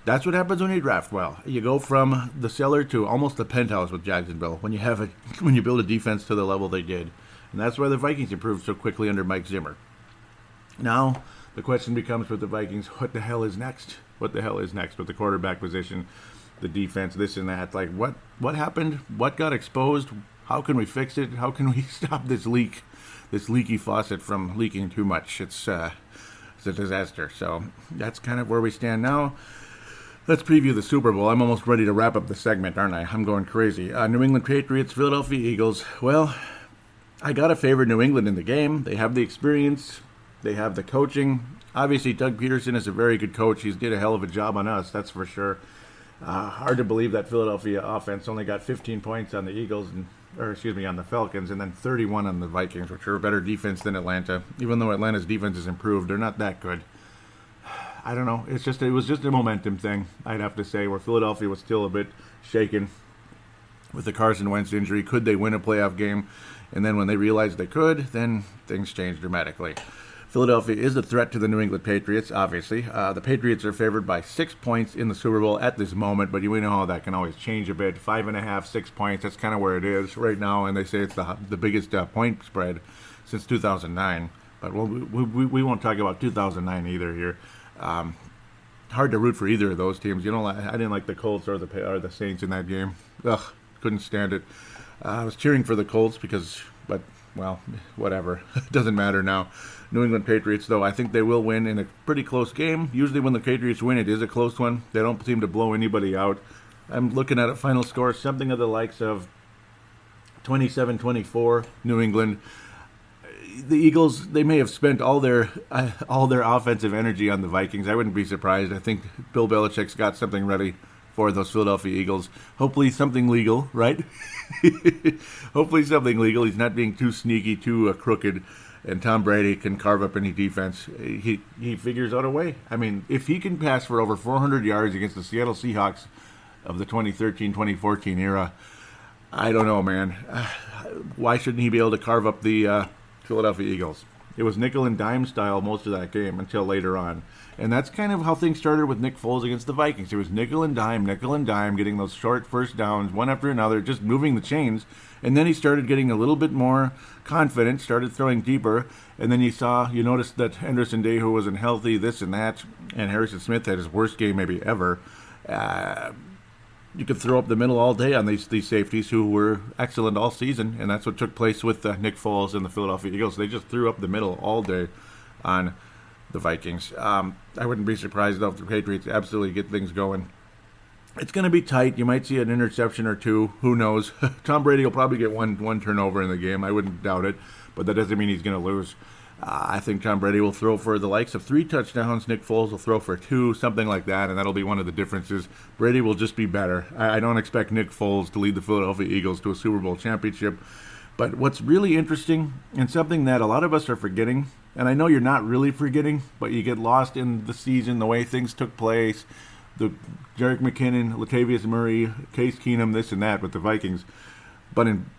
That's what happens when you draft well. You go from the cellar to almost the penthouse with Jacksonville when you build a defense to the level they did. And that's why the Vikings improved so quickly under Mike Zimmer. Now, the question becomes with the Vikings, what the hell is next? What the hell is next with the quarterback position, the defense, this and that? Like, what happened? What got exposed? How can we fix it? How can we stop this leaky faucet from leaking too much? It's a disaster. So that's kind of where we stand now. Let's preview the Super Bowl. I'm almost ready to wrap up the segment, aren't I? I'm going crazy. New England Patriots, Philadelphia Eagles. Well, I got to favor New England in the game. They have the experience. They have the coaching. Obviously, Doug Peterson is a very good coach. He's did a hell of a job on us, that's for sure. Hard to believe that Philadelphia offense only got 15 points on the on the Falcons, and then 31 on the Vikings, which are a better defense than Atlanta. Even though Atlanta's defense has improved, they're not that good. I don't know. It was just a momentum thing, I'd have to say, where Philadelphia was still a bit shaken with the Carson Wentz injury. Could they win a playoff game? And then when they realized they could, then things changed dramatically. Philadelphia is a threat to the New England Patriots, obviously. The Patriots are favored by 6 points in the Super Bowl at this moment, but we know how that can always change a bit. 5.5, 6 points, that's kind of where it is right now, and they say it's the biggest point spread since 2009. But we won't talk about 2009 either here. Hard to root for either of those teams. I didn't like the Colts or the Saints in that game. Ugh, couldn't stand it. I was cheering for the Colts but whatever. It doesn't matter now. New England Patriots, though, I think they will win in a pretty close game. Usually when the Patriots win, it is a close one. They don't seem to blow anybody out. I'm looking at a final score, something of the likes of 27-24, New England. The Eagles, they may have spent all their offensive energy on the Vikings. I wouldn't be surprised. I think Bill Belichick's got something ready for those Philadelphia Eagles. Hopefully something legal, right? Hopefully something legal. He's not being too sneaky, too crooked, and Tom Brady can carve up any defense. He figures out a way. I mean, if he can pass for over 400 yards against the Seattle Seahawks of the 2013-2014 era, I don't know, man. Why shouldn't he be able to carve up the Philadelphia Eagles? It was nickel and dime style most of that game until later on. And that's kind of how things started with Nick Foles against the Vikings. It was nickel and dime, getting those short first downs, one after another, just moving the chains. And then he started getting a little bit more confident, started throwing deeper. And then you noticed that Henderson Dehu wasn't healthy, this and that. And Harrison Smith had his worst game maybe ever. You could throw up the middle all day on these safeties who were excellent all season. And that's what took place with Nick Foles and the Philadelphia Eagles. They just threw up the middle all day on the Vikings. I wouldn't be surprised, though, if the Patriots absolutely get things going. It's going to be tight. You might see an interception or two. Who knows? Tom Brady will probably get one turnover in the game. I wouldn't doubt it, but that doesn't mean he's going to lose. I think Tom Brady will throw for the likes of 3 touchdowns. Nick Foles will throw for 2, something like that, and that'll be one of the differences. Brady will just be better. I don't expect Nick Foles to lead the Philadelphia Eagles to a Super Bowl championship. But what's really interesting, and something that a lot of us are forgetting, and I know you're not really forgetting, but you get lost in the season, the way things took place, the Jerick McKinnon, Latavius Murray, Case Keenum, this and that with the Vikings. But in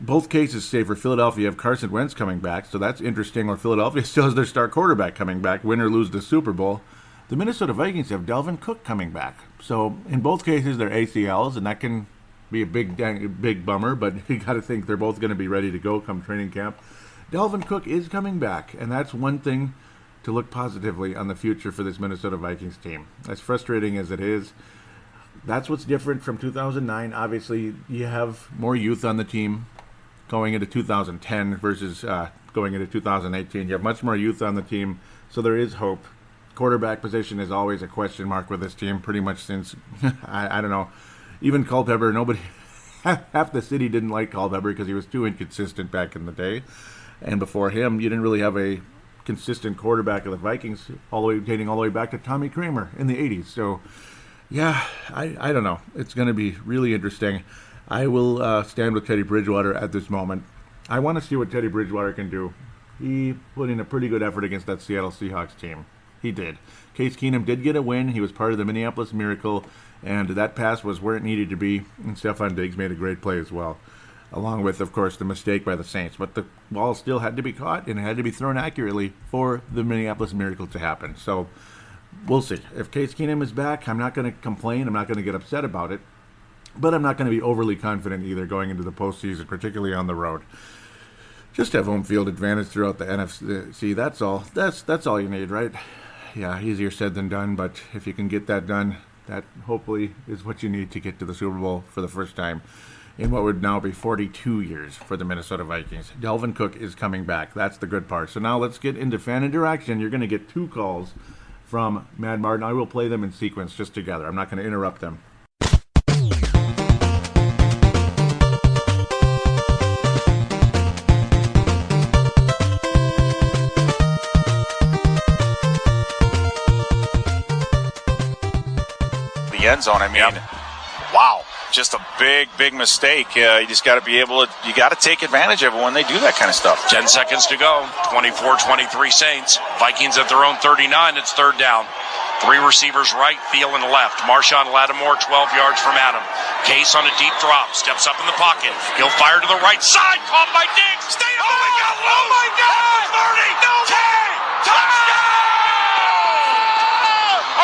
both cases, say for Philadelphia, you have Carson Wentz coming back, so that's interesting, or Philadelphia still has their star quarterback coming back, win or lose the Super Bowl. The Minnesota Vikings have Dalvin Cook coming back. So in both cases, they're ACLs, and that can be a big bummer, but you got to think they're both going to be ready to go come training camp. Dalvin Cook is coming back, and that's one thing to look positively on the future for this Minnesota Vikings team. As frustrating as it is, That's what's different from 2009. Obviously, you have more youth on the team going into 2010 versus going into 2018. You have much more youth on the team, so there is hope. Quarterback position is always a question mark with this team, pretty much since, I don't know, even Culpepper, nobody, half the city didn't like Culpepper because he was too inconsistent back in the day. And before him, you didn't really have a consistent quarterback of the Vikings, dating all the way back to Tommy Kramer in the 80s. So, yeah, I don't know. It's going to be really interesting. I will stand with Teddy Bridgewater at this moment. I want to see what Teddy Bridgewater can do. He put in a pretty good effort against that Seattle Seahawks team. He did. Case Keenum did get a win. He was part of the Minneapolis Miracle, and that pass was where it needed to be, and Stephon Diggs made a great play as well, along with, of course, the mistake by the Saints. But the ball still had to be caught, and it had to be thrown accurately for the Minneapolis Miracle to happen. So we'll see. If Case Keenum is back, I'm not going to complain. I'm not going to get upset about it, but I'm not going to be overly confident either going into the postseason, particularly on the road. Just have home field advantage throughout the NFC. That's all. That's all you need, right? Yeah, easier said than done, but if you can get that done, that hopefully is what you need to get to the Super Bowl for the first time in what would now be 42 years for the Minnesota Vikings. Dalvin Cook is coming back. That's the good part. So now let's get into fan interaction. You're going to get 2 calls from Mad Martin. I will play them in sequence just together. I'm not going to interrupt them. End zone. I mean, wow, just a big mistake. You just got to be able to, you got to take advantage of it when they do that kind of stuff. 10 seconds to go. 24-23 Saints. Vikings at their own 39. It's third down. 3 receivers right, Thielen left. Marshawn Lattimore 12 yards from Adam. Case on a deep drop. Steps up in the pocket. He'll fire to the right side. Caught by Diggs. Stay up. Oh, my God. Oh, my God. 30. No. 10. Touchdown.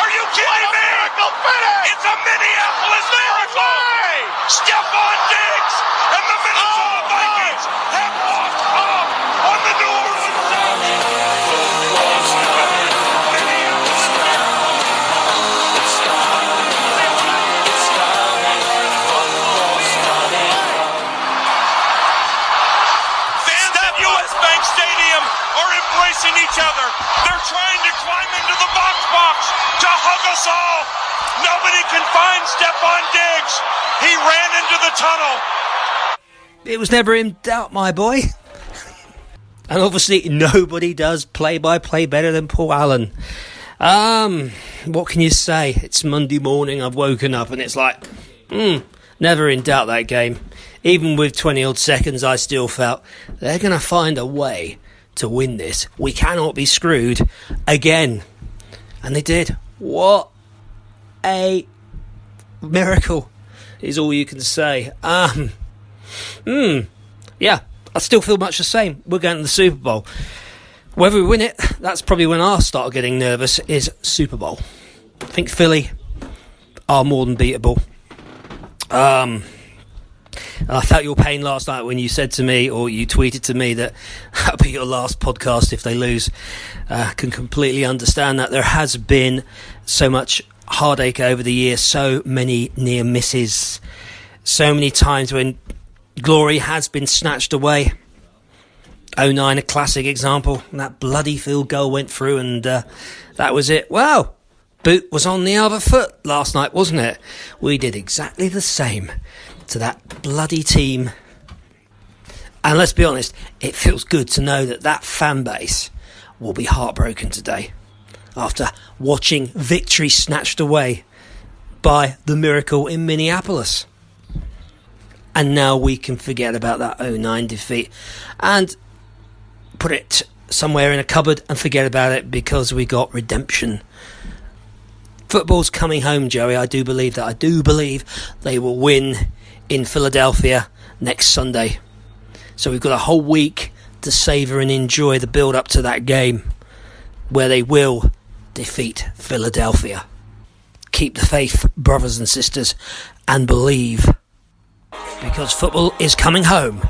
Are you kidding me? It's a Minneapolis miracle! Stephon Diggs and the Minnesota Vikings have walked up on the New Orleans Fans at US Bank Stadium are embracing each other. They're trying to climb into the box to hug us all. Nobody can find Stephon Diggs. He ran into the tunnel. It was never in doubt, my boy. And obviously nobody does play-by-play better than Paul Allen. What can you say? It's Monday morning, I've woken up and it's like, never in doubt that game. Even with 20-odd seconds, I still felt they're going to find a way to win this. We cannot be screwed again. And they did. What a miracle is all you can say. Yeah, I still feel much the same. We're going to the Super Bowl. Whether we win it, that's probably when I start getting nervous, is Super Bowl. I think Philly are more than beatable. I felt your pain last night when you said to me, or you tweeted to me, that that'll be your last podcast if they lose. Can completely understand that. There has been so much heartache over the years, so many near misses, so many times when glory has been snatched away. 09, a classic example. That bloody field goal went through and that was it. Wow, boot was on the other foot last night, wasn't it? We did exactly the same to that bloody team. And let's be honest, it feels good to know that that fan base will be heartbroken today after watching victory snatched away by the Miracle in Minneapolis. And now we can forget about that 09 defeat and put it somewhere in a cupboard and forget about it, because we got redemption. Football's coming home, Joey. I do believe that. I do believe they will win in Philadelphia next Sunday. So we've got a whole week to savour and enjoy the build up to that game where they will defeat Philadelphia. Keep the faith, brothers and sisters, and believe, because football is coming home.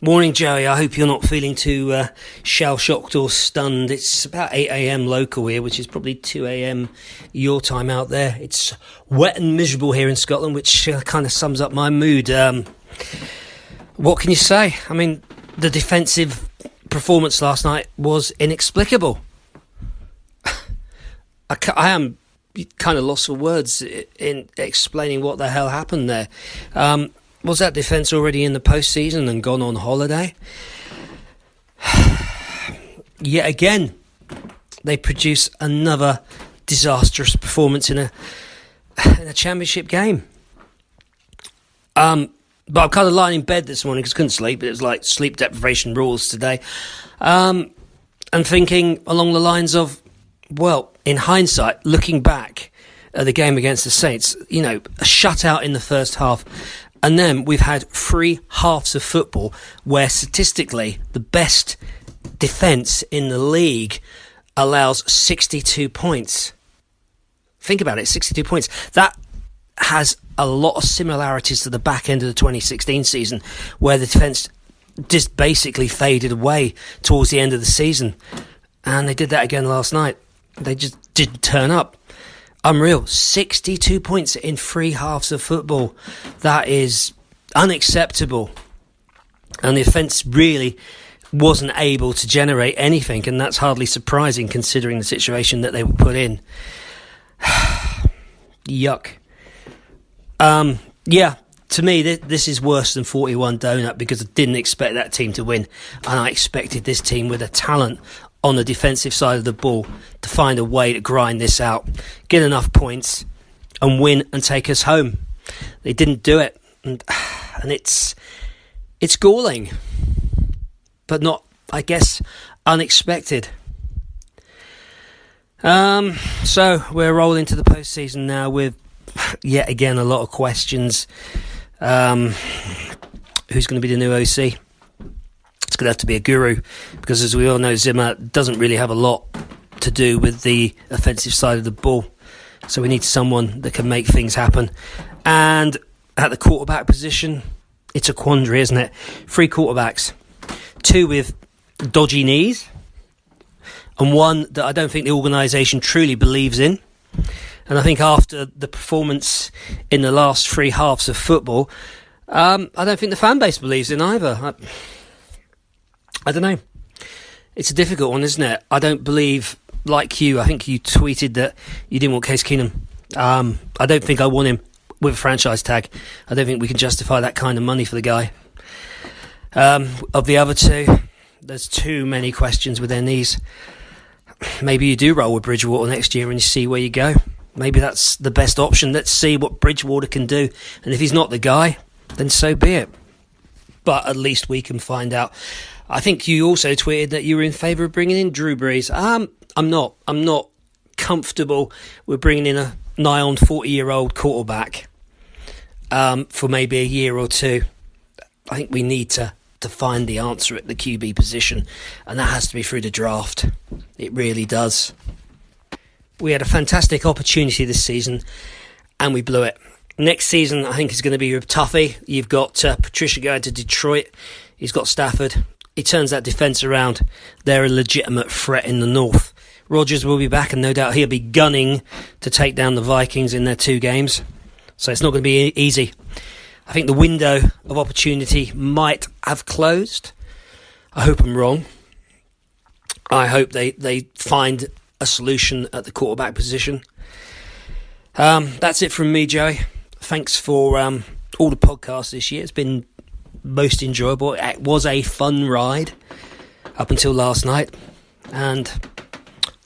Morning, Joey. I hope you're not feeling too shell-shocked or stunned. It's about 8 a.m. local here, which is probably 2 a.m. your time out there. It's wet and miserable here in Scotland, which kind of sums up my mood. What can you say? I mean, the defensive performance last night was inexplicable. I am kind of lost for words in explaining what the hell happened there. Was that defence already in the postseason and gone on holiday? Yet again, they produce another disastrous performance in a championship game. But I'm kind of lying in bed this morning because I couldn't sleep. It was like sleep deprivation rules today. And thinking along the lines of, well, in hindsight, looking back at the game against the Saints, a shutout in the first half. And then we've had 3 halves of football where statistically the best defence in the league allows 62 points. Think about it, 62 points. That has a lot of similarities to the back end of the 2016 season where the defence just basically faded away towards the end of the season. And they did that again last night. They just didn't turn up. Unreal. 62 points in 3 halves of football. That is unacceptable. And the offence really wasn't able to generate anything, and that's hardly surprising considering the situation that they were put in. Yuck. To me, this is worse than 41 Donut because I didn't expect that team to win, and I expected this team with a talent on the defensive side of the ball to find a way to grind this out, get enough points and win and take us home. They didn't do it, and it's galling, but not, I guess, unexpected. So we're rolling to the postseason now with yet again a lot of questions. Who's going to be the new OC? It's going to have to be a guru because, as we all know, Zimmer doesn't really have a lot to do with the offensive side of the ball. So we need someone that can make things happen. And at the quarterback position, it's a quandary, isn't it? 3 quarterbacks, 2 with dodgy knees, and 1 that I don't think the organisation truly believes in. And I think after the performance in the last 3 halves of football, I don't think the fan base believes in either. I don't know. It's a difficult one, isn't it? I don't believe, like you, I think you tweeted that you didn't want Case Keenum. I don't think I want him with a franchise tag. I don't think we can justify that kind of money for the guy. Of the other 2, there's too many questions with their knees. Maybe you do roll with Bridgewater next year and you see where you go. Maybe that's the best option. Let's see what Bridgewater can do. And if he's not the guy, then so be it. But at least we can find out. I think you also tweeted that you were in favour of bringing in Drew Brees. I'm not comfortable with bringing in a nigh on 40-year-old quarterback for maybe a year or 2. I think we need to find the answer at the QB position, and that has to be through the draft. It really does. We had a fantastic opportunity this season, and we blew it. Next season, I think, is going to be a toughie. You've got Patricia going to Detroit. He's got Stafford. He turns that defence around. They're a legitimate threat in the north. Rodgers will be back, and no doubt he'll be gunning to take down the Vikings in their 2 games. So it's not going to be easy. I think the window of opportunity might have closed. I hope I'm wrong. I hope they find a solution at the quarterback position. That's it from me, Joey. Thanks for all the podcasts this year. It's been most enjoyable. It was a fun ride up until last night, and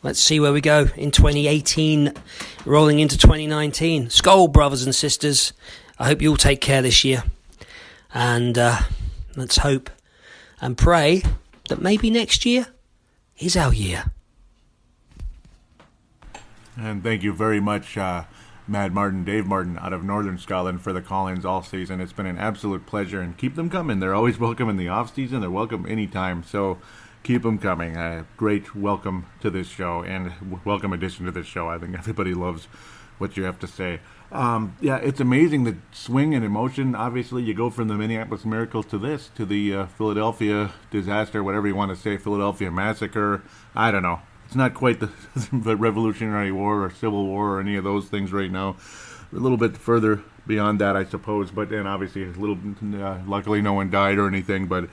let's see where we go in 2018, rolling into 2019. Skol, brothers and sisters. I hope you all take care this year, and let's hope and pray that maybe next year is our year. And thank you very much, Mad Martin, Dave Martin, out of Northern Scotland, for the call-ins all season. It's been an absolute pleasure, and keep them coming. They're always welcome in the off-season. They're welcome anytime, so keep them coming. Great welcome to this show, and welcome addition to this show. I think everybody loves what you have to say. Yeah, it's amazing the swing and emotion. Obviously, you go from the Minneapolis Miracle to this, to the Philadelphia disaster, whatever you want to say, Philadelphia massacre. I don't know. It's not quite the Revolutionary War or Civil War or any of those things right now. A little bit further beyond that, I suppose. But then obviously, luckily no one died or anything. But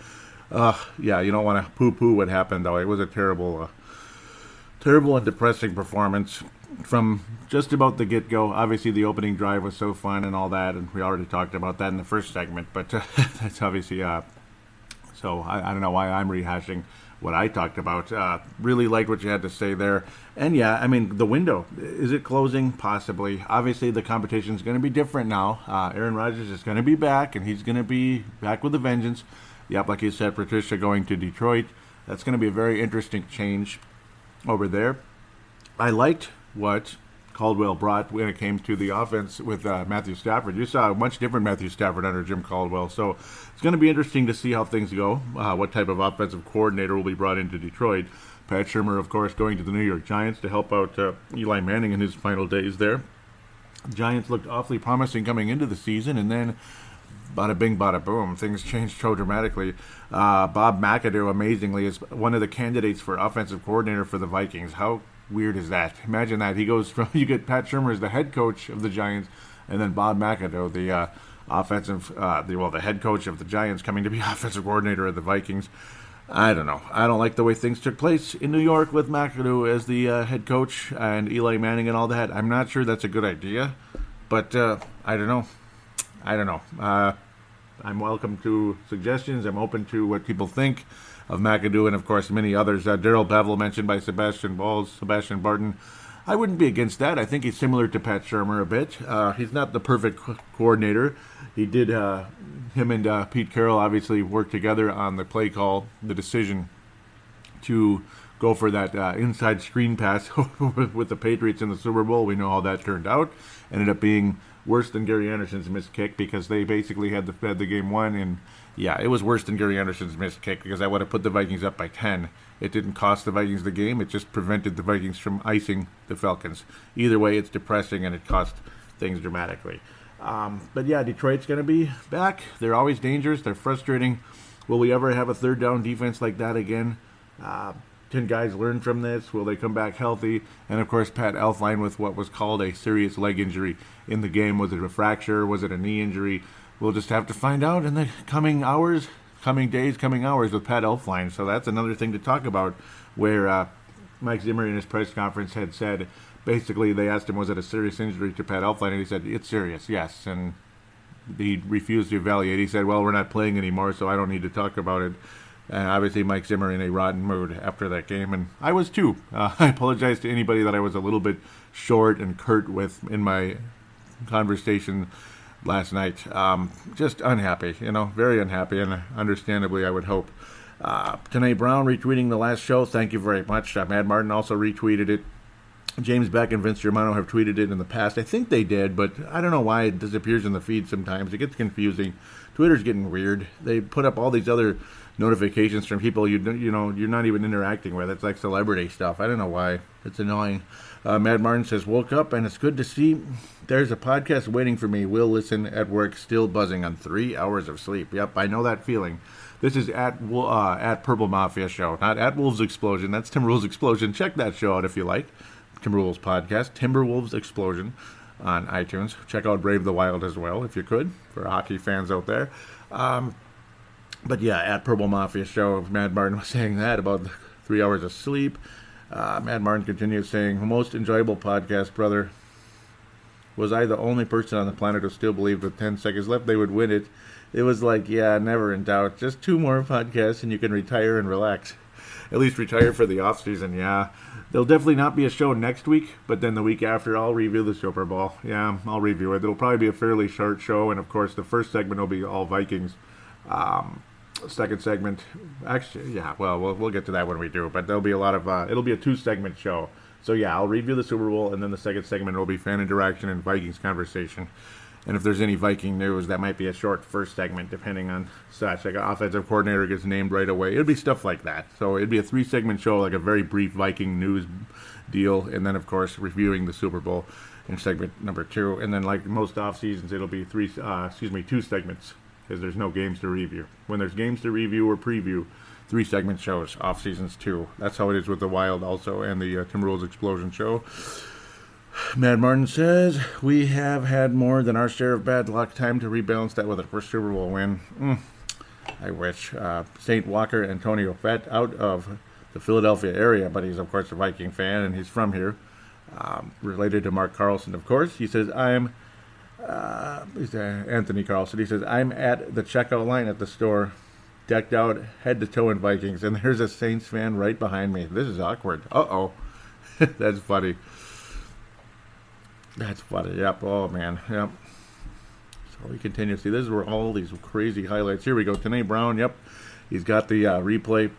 yeah, you don't want to poo-poo what happened, though. It was a terrible and depressing performance from just about the get-go. Obviously, the opening drive was so fun and all that, and we already talked about that in the first segment. But that's obviously so I don't know why I'm rehashing what I talked about. Really liked what you had to say there. And yeah, I mean, the window, is it closing? Possibly. Obviously, the competition is going to be different now. Aaron Rodgers is going to be back, and he's going to be back with a vengeance. Yep, like you said, Patricia going to Detroit. That's going to be a very interesting change over there. I liked what Caldwell brought when it came to the offense with Matthew Stafford. You saw a much different Matthew Stafford under Jim Caldwell. So it's going to be interesting to see how things go, what type of offensive coordinator will be brought into Detroit. Pat Shurmur, of course, going to the New York Giants to help out Eli Manning in his final days there. The Giants looked awfully promising coming into the season, and then bada bing, bada boom, things changed so dramatically. Bob McAdoo, amazingly, is one of the candidates for offensive coordinator for the Vikings. How weird is that? Imagine that. He goes from, you get Pat Shurmur as the head coach of the Giants, and then Bob McAdoo, the the head coach of the Giants, coming to be offensive coordinator of the Vikings. I don't know. I don't like the way things took place in New York with McAdoo as the head coach and Eli Manning and all that. I'm not sure that's a good idea, but I don't know. I'm welcome to suggestions. I'm open to what people think of McAdoo and, of course, many others. Darrell Bevell mentioned by Sebastian Barton. I wouldn't be against that. I think he's similar to Pat Shurmur a bit. He's not the perfect coordinator. He did, him and Pete Carroll obviously worked together on the play call, the decision to go for that inside screen pass with the Patriots in the Super Bowl. We know how that turned out. Ended up being worse than Gary Anderson's missed kick because they basically had the game won. And yeah, it was worse than Gary Anderson's missed kick because I would have put the Vikings up by 10. It didn't cost the Vikings the game. It just prevented the Vikings from icing the Falcons. Either way, it's depressing and it cost things dramatically. But yeah, Detroit's going to be back. They're always dangerous. They're frustrating. Will we ever have a third down defense like that again? 10 guys learn from this. Will they come back healthy? And of course, Pat Elflein with what was called a serious leg injury in the game. Was it a fracture? Was it a knee injury? We'll just have to find out in the coming hours, coming days, coming hours with Pat Elflein. So that's another thing to talk about, where Mike Zimmer in his press conference had said, basically they asked him, was it a serious injury to Pat Elflein? And he said, it's serious, yes. And he refused to evaluate. He said, well, we're not playing anymore, so I don't need to talk about it. And obviously Mike Zimmer in a rotten mood after that game, and I was too. I apologize to anybody that I was a little bit short and curt with in my conversation last night. Just unhappy, very unhappy, and understandably, I would hope. Tanae Brown retweeting the last show. Thank you very much. Mad Martin also retweeted it. James Beck and Vince Germano have tweeted it in the past. I think they did, but I don't know why it disappears in the feed sometimes. It gets confusing. Twitter's getting weird. They put up all these other notifications from people you're not even interacting with. It's like celebrity stuff. I don't know why. It's annoying. Mad Martin says, woke up and it's good to see there's a podcast waiting for me. Will listen at work, still buzzing on 3 hours of sleep. Yep, I know that feeling. This is at Purple Mafia Show, not at Wolves Explosion. That's Timberwolves Explosion. Check that show out if you like. Timberwolves Podcast, Timberwolves Explosion on iTunes. Check out Brave the Wild as well, if you could, for hockey fans out there. But yeah, at Purple Mafia Show, Mad Martin was saying that about 3 hours of sleep. Mad Martin continues saying, most enjoyable podcast, brother. Was I the only person on the planet who still believed with 10 seconds left they would win it? It was like, yeah, never in doubt. Just 2 more podcasts and you can retire and relax. At least retire for the off season, yeah. There'll definitely not be a show next week, but then the week after I'll review the Super Bowl. Yeah, I'll review it. It'll probably be a fairly short show, and of course the first segment will be all Vikings. Second segment, actually, yeah, well, we'll get to that when we do, but there'll be a lot of, it'll be a 2-segment show. So yeah, I'll review the Super Bowl, and then the second segment will be fan interaction and Vikings conversation. And if there's any Viking news, that might be a short first segment, depending on such. Like an offensive coordinator gets named right away. It'll be stuff like that. So it'd be a 3-segment show, like a very brief Viking news deal. And then, of course, reviewing the Super Bowl. in segment number 2. And then like most off seasons, it'll be 2 segments, because there's no games to review. When there's games to review or preview, 3 segment shows, off seasons 2. That's how it is with the Wild also, and the Timberwolves Explosion show. Matt Martin says, we have had more than our share of bad luck. Time to rebalance that with a first Super Bowl win. I wish. St. Walker Antonio Fett, out of the Philadelphia area, but he's, of course, a Viking fan, and he's from here. Related to Mark Carlson, of course. He says, he's Anthony Carlson. He says, I'm at the checkout line at the store, decked out head to toe in Vikings, and there's a Saints fan right behind me. This is awkward. Uh-oh. That's funny. That's funny. Yep. Oh, man. Yep. So we continue to see. This is where all these crazy highlights. Here we go. Tanae Brown. Yep. He's got the replay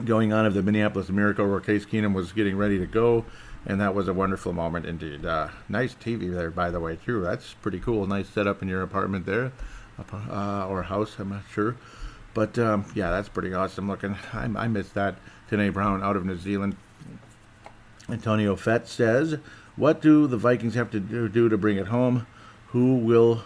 going on of the Minneapolis Miracle where Case Keenum was getting ready to go. And that was a wonderful moment indeed. Nice TV there, by the way, too. That's pretty cool. Nice setup in your apartment there. Or house, I'm not sure. But, yeah, that's pretty awesome looking. I missed that. Tanae Brown out of New Zealand. Antonio Fett says, what do the Vikings have to do to bring it home? Whose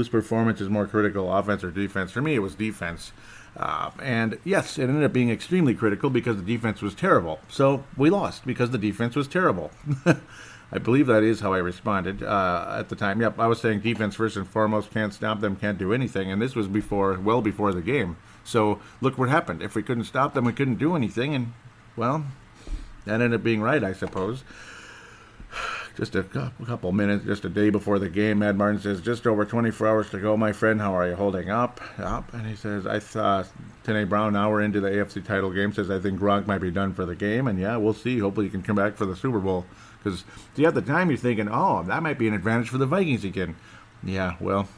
performance is more critical, offense or defense? For me, it was defense. And yes, it ended up being extremely critical because the defense was terrible. So we lost because the defense was terrible. I believe that is how I responded at the time. Yep, I was saying defense first and foremost, can't stop them, can't do anything. And this was well before the game. So look what happened. If we couldn't stop them, we couldn't do anything. And, well, that ended up being right, I suppose. Just a couple minutes, just a day before the game, Mad Martin says, just over 24 hours to go, my friend. How are you holding up? And he says, I thought Tanae Brown, now we're into the AFC title game, says, I think Gronk might be done for the game. And, yeah, we'll see. Hopefully he can come back for the Super Bowl. Because, see, at the time you're thinking, oh, that might be an advantage for the Vikings again. Yeah, well,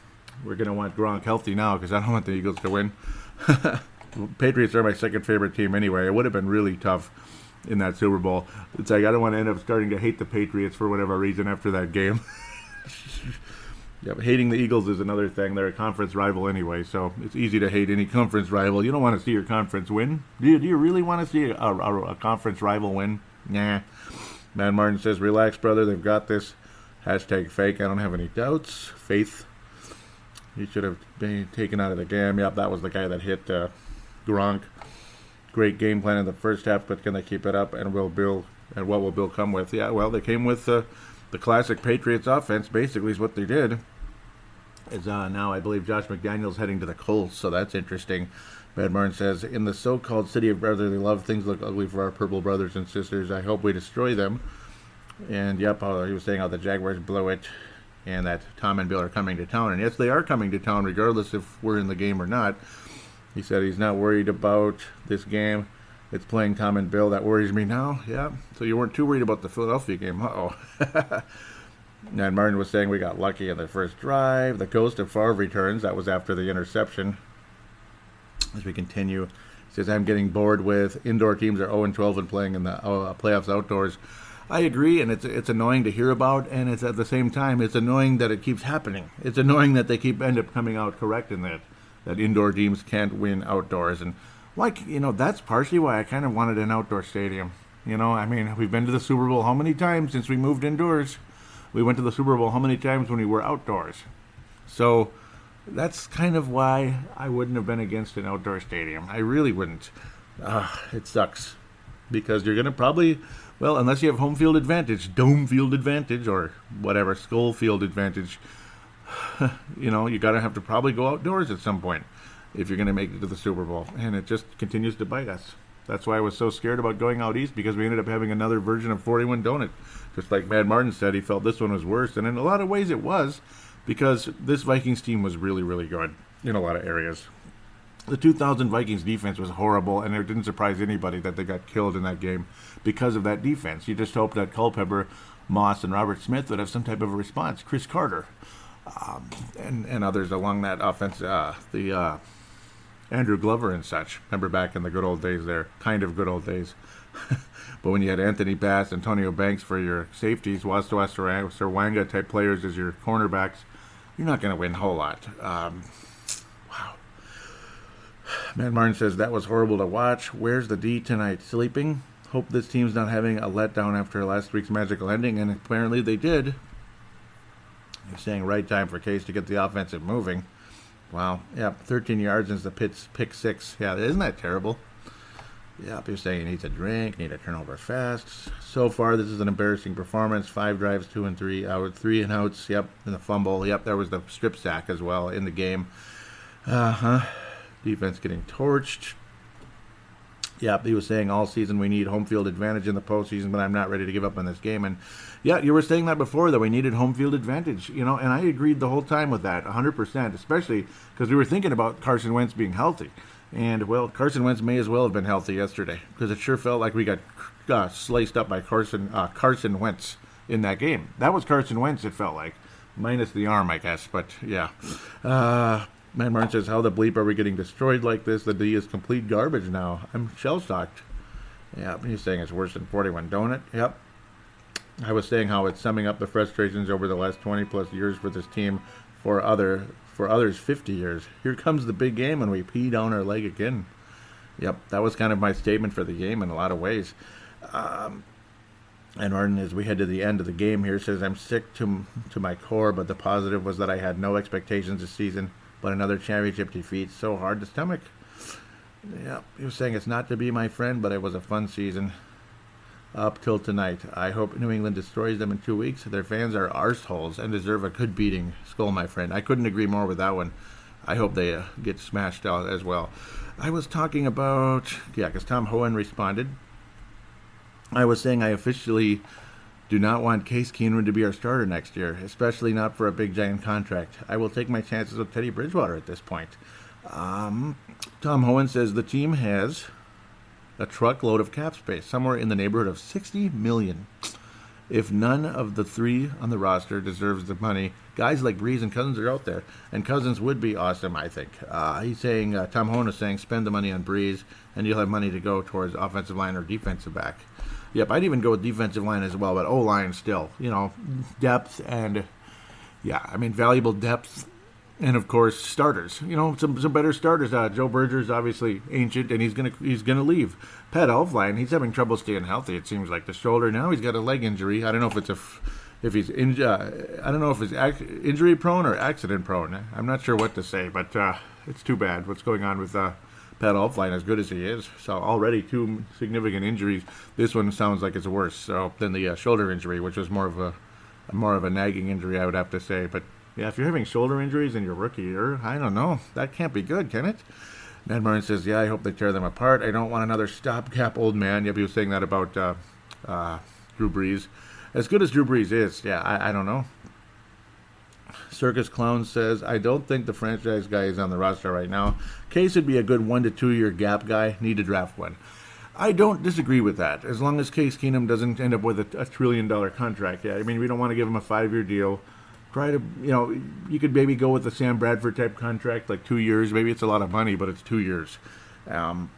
we're going to want Gronk healthy now because I don't want the Eagles to win. Patriots are my second favorite team anyway. It would have been really tough in that Super Bowl. It's like I don't want to end up starting to hate the Patriots for whatever reason after that game. Yeah, but hating the Eagles is another thing. They're a conference rival anyway, so it's easy to hate any conference rival. You don't want to see your conference win. Do you really want to see a conference rival win? Nah. Matt Martin says, relax, brother. They've got this. Hashtag fake. I don't have any doubts. Faith. He should have been taken out of the game. Yep, that was the guy that hit Gronk. Great game plan in the first half, but can they keep it up? And what will Bill come with? Yeah, well, they came with the classic Patriots offense, basically, is what they did. Now I believe Josh McDaniels heading to the Colts, so that's interesting. Matt Martin says, in the so-called city of brotherly love, things look ugly for our purple brothers and sisters. I hope we destroy them. And, yep, he was saying how the Jaguars blew it and that Tom and Bill are coming to town. And, yes, they are coming to town regardless if we're in the game or not. He said he's not worried about this game. It's playing Tom and Bill. That worries me now. Yeah. So you weren't too worried about the Philadelphia game. Uh-oh. And Martin was saying we got lucky in the first drive. The ghost of Favre returns. That was after the interception. As we continue, he says, I'm getting bored with indoor teams are 0-12 and playing in the playoffs outdoors. I agree, and it's annoying to hear about, and it's at the same time, it's annoying that it keeps happening. It's annoying that they end up coming out correct in that indoor teams can't win outdoors. And that's partially why I kind of wanted an outdoor stadium. I mean, we've been to the Super Bowl how many times since we moved indoors? We went to the Super Bowl how many times when we were outdoors? So that's kind of why I wouldn't have been against an outdoor stadium. I really wouldn't. It sucks. Because you're going to probably, well, unless you have home field advantage, dome field advantage, or whatever, skull field advantage, you got to have to probably go outdoors at some point if you're going to make it to the Super Bowl. And it just continues to bite us. That's why I was so scared about going out east, because we ended up having another version of 41 Donut. Just like Mad Martin said, he felt this one was worse. And in a lot of ways it was, because this Vikings team was really, really good in a lot of areas. The 2000 Vikings defense was horrible, and it didn't surprise anybody that they got killed in that game because of that defense. You just hope that Culpepper, Moss, and Robert Smith would have some type of a response. Chris Carter, and others along that offense, Andrew Glover and such. Remember back in the good old days there, kind of good old days. But when you had Anthony Bass, Antonio Banks for your safeties, Wazto Serwanga type players as your cornerbacks, you're not going to win a whole lot. Wow. Matt Martin says, that was horrible to watch. Where's the D tonight? Sleeping? hope this team's not having a letdown after last week's magical ending, and apparently they did. You're saying right time for Case to get the offensive moving. Wow. Yeah, 13 yards since the pick six. Yeah, isn't that terrible? Yep, you're saying you need to drink, need to turn over fast. So far, this is an embarrassing performance. 5 drives, 2 and 3 out, 3 and outs. Yep, and the fumble. Yep, there was the strip sack as well in the game. Defense getting torched. Yep, he was saying all season we need home field advantage in the postseason, but I'm not ready to give up on this game. And yeah, you were saying that before, that we needed home field advantage, and I agreed the whole time with that, 100%, especially because we were thinking about Carson Wentz being healthy. And, well, Carson Wentz may as well have been healthy yesterday, because it sure felt like we got sliced up by Carson Wentz in that game. That was Carson Wentz, it felt like, minus the arm, I guess, but yeah. Man Martin says, how the bleep are we getting destroyed like this? The D is complete garbage now. I'm shell-shocked. Yeah, he's saying it's worse than 41 Donut. Yep. I was saying how it's summing up the frustrations over the last 20-plus years for this team, for others 50 years. Here comes the big game and we pee down our leg again. Yep, that was kind of my statement for the game in a lot of ways. And Martin, as we head to the end of the game here, says, I'm sick to my core, but the positive was that I had no expectations this season. But another championship defeat, so hard to stomach. Yeah, he was saying it's not to be my friend, but it was a fun season up till tonight. I hope New England destroys them in 2 weeks. Their fans are arseholes and deserve a good beating. Skull, my friend. I couldn't agree more with that one. I hope they get smashed out as well. I was talking about, because Tom Hohen responded. I was saying I officially do not want Case Keenum to be our starter next year, especially not for a big giant contract. I will take my chances with Teddy Bridgewater at this point. Tom Hohen says the team has a truckload of cap space, somewhere in the neighborhood of $60 million. If none of the 3 on the roster deserves the money, guys like Breeze and Cousins are out there, and Cousins would be awesome, I think. He's saying, Tom Hohen is saying, spend the money on Breeze, and you'll have money to go towards offensive line or defensive back. Yep, I'd even go with defensive line as well, but O-line still, depth and, valuable depth. And, of course, starters. Some better starters. Joe Berger's obviously ancient, and he's gonna leave. Pat Elflein, he's having trouble staying healthy, it seems like. The shoulder now, he's got a leg injury. I don't know if he's injury prone or accident prone. I'm not sure what to say, but it's too bad what's going on with Pat Elflein, as good as he is. So already 2 significant injuries. This one sounds like it's worse than the shoulder injury, which was more of a nagging injury, I would have to say. But yeah, if you're having shoulder injuries in your rookie year, I don't know. That can't be good, can it? Ned Martin says, I hope they tear them apart. I don't want another stopgap old man. Yep, he was saying that about Drew Brees. As good as Drew Brees is, I don't know. Circus Clown says, I don't think the franchise guy is on the roster right now. Case would be a good 1 to 2 year gap guy. Need to draft one. I don't disagree with that, as long as Case Keenum doesn't end up with a $1 trillion contract. Yeah, we don't want to give him a 5-year deal. Try to, you could maybe go with the Sam Bradford type contract, like 2 years. Maybe it's a lot of money, but it's 2 years. And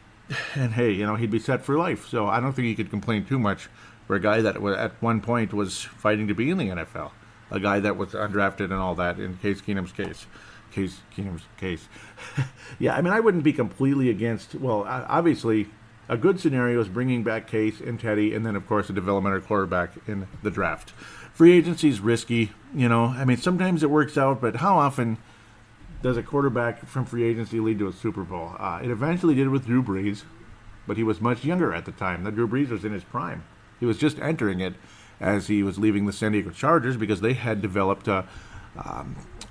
hey, he'd be set for life. So I don't think he could complain too much for a guy that at one point was fighting to be in the NFL. A guy that was undrafted and all that, in Case Keenum's case. Yeah, I wouldn't be completely against, obviously, a good scenario is bringing back Case and Teddy, and then, of course, a developmental quarterback in the draft. Free agency is risky, sometimes it works out, but how often does a quarterback from free agency lead to a Super Bowl? It eventually did with Drew Brees, but he was much younger at the time. The Drew Brees was in his prime. He was just entering it as he was leaving the San Diego Chargers, because they had developed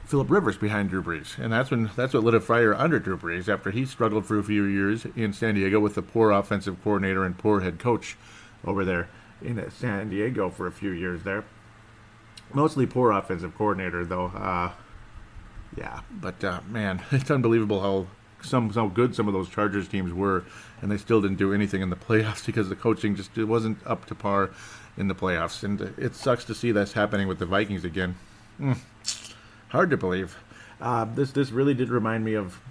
Phillip Rivers behind Drew Brees, and that's what lit a fire under Drew Brees after he struggled for a few years in San Diego with the poor offensive coordinator and poor head coach over there in San Diego for a few years there. Mostly poor offensive coordinator, though. Man, it's unbelievable how good some of those Chargers teams were, and they still didn't do anything in the playoffs because the coaching just wasn't up to par in the playoffs. And it sucks to see this happening with the Vikings again. Hard to believe. This really did remind me of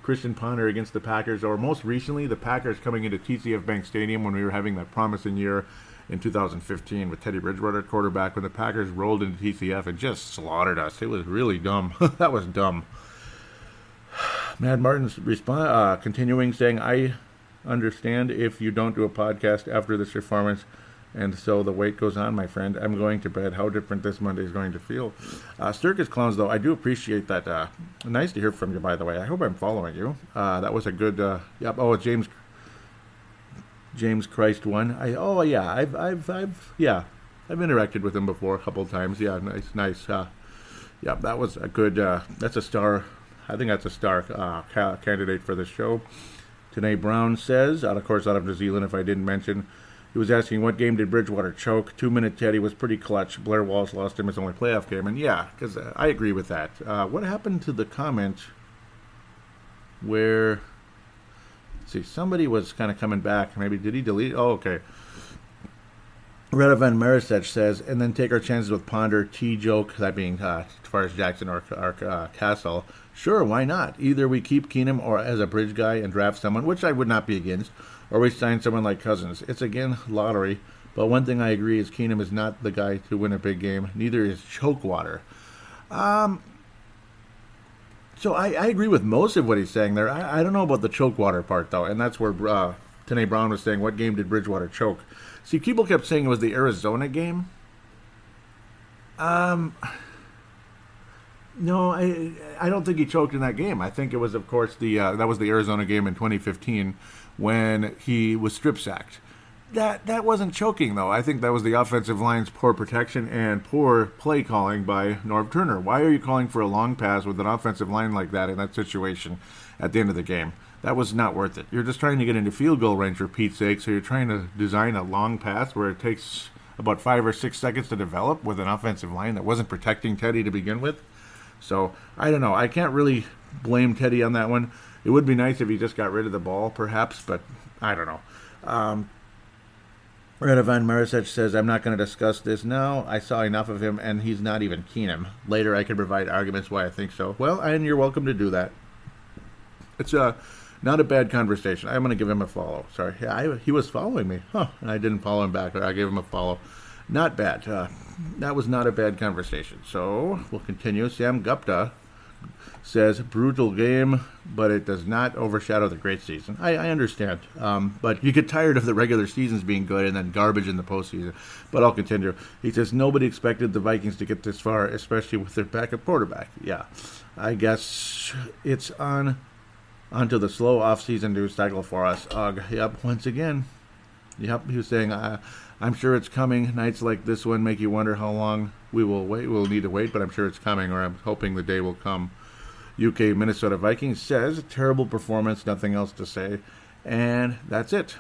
Christian Ponder against the Packers, or most recently the Packers coming into TCF Bank Stadium when we were having that promising year in 2015 with Teddy Bridgewater at quarterback, when the Packers rolled into TCF and just slaughtered us. It was really dumb. That was dumb. Mad Martin's continuing, saying, I understand if you don't do a podcast after this performance. And so the wait goes on, my friend. I'm going to bed. How different this Monday is going to feel. Sturkis Clowns, though, I do appreciate that. Nice to hear from you, by the way. I hope I'm following you. That was a good. Yep. Oh, James Christ one. I've interacted with him before a couple of times. Yeah, nice. Yeah, that was a good. That's a star. I think that's a star candidate for the show. Tanae Brown says, of course, out of New Zealand. If I didn't mention. He was asking what game did Bridgewater choke. 2-minute Teddy was pretty clutch. Blair Walsh lost him his only playoff game. And yeah, because I agree with that. What happened to the comment where, let's see, somebody was kind of coming back. Maybe did he delete? Oh, okay. Reda Van Marisech says, and then take our chances with Ponder, T-Joke, that being as far as Jackson or Castle. Sure, why not? Either we keep Keenum or as a bridge guy and draft someone, which I would not be against, or we sign someone like Cousins. It's, again, lottery. But one thing I agree is Keenum is not the guy to win a big game. Neither is Chokewater. So I agree with most of what he's saying there. I don't know about the Chokewater part, though. And that's where Tanae Brown was saying, what game did Bridgewater choke? See, people kept saying it was the Arizona game. No, I don't think he choked in that game. I think it was, of course, that was the Arizona game in 2015 when he was strip sacked. That wasn't choking, though. I think that was the offensive line's poor protection and poor play calling by Norv Turner. Why are you calling for a long pass with an offensive line like that in that situation at the end of the game? That was not worth it. You're just trying to get into field goal range for Pete's sake, so you're trying to design a long pass where it takes about 5 or 6 seconds to develop with an offensive line that wasn't protecting Teddy to begin with. So, I don't know. I can't really blame Teddy on that one. It would be nice if he just got rid of the ball, perhaps, but I don't know. Reda Van Marisech says, I'm not going to discuss this now. I saw enough of him, and he's not even Keenum. Later, I can provide arguments why I think so. Well, and you're welcome to do that. It's not a bad conversation. I'm going to give him a follow. Sorry. Yeah, he was following me. And I didn't follow him back. I gave him a follow. Not bad. That was not a bad conversation. So, we'll continue. Sam Gupta says, brutal game, but it does not overshadow the great season. I understand. But you get tired of the regular seasons being good and then garbage in the postseason. But I'll continue. He says, nobody expected the Vikings to get this far, especially with their backup quarterback. Yeah. I guess it's onto the slow off-season news cycle for us. Yep, once again. Yep, he was saying, I'm sure it's coming. Nights like this one make you wonder how long we will wait. We'll need to wait, but I'm sure it's coming, or I'm hoping the day will come. UK Minnesota Vikings says, terrible performance, nothing else to say. And that's it.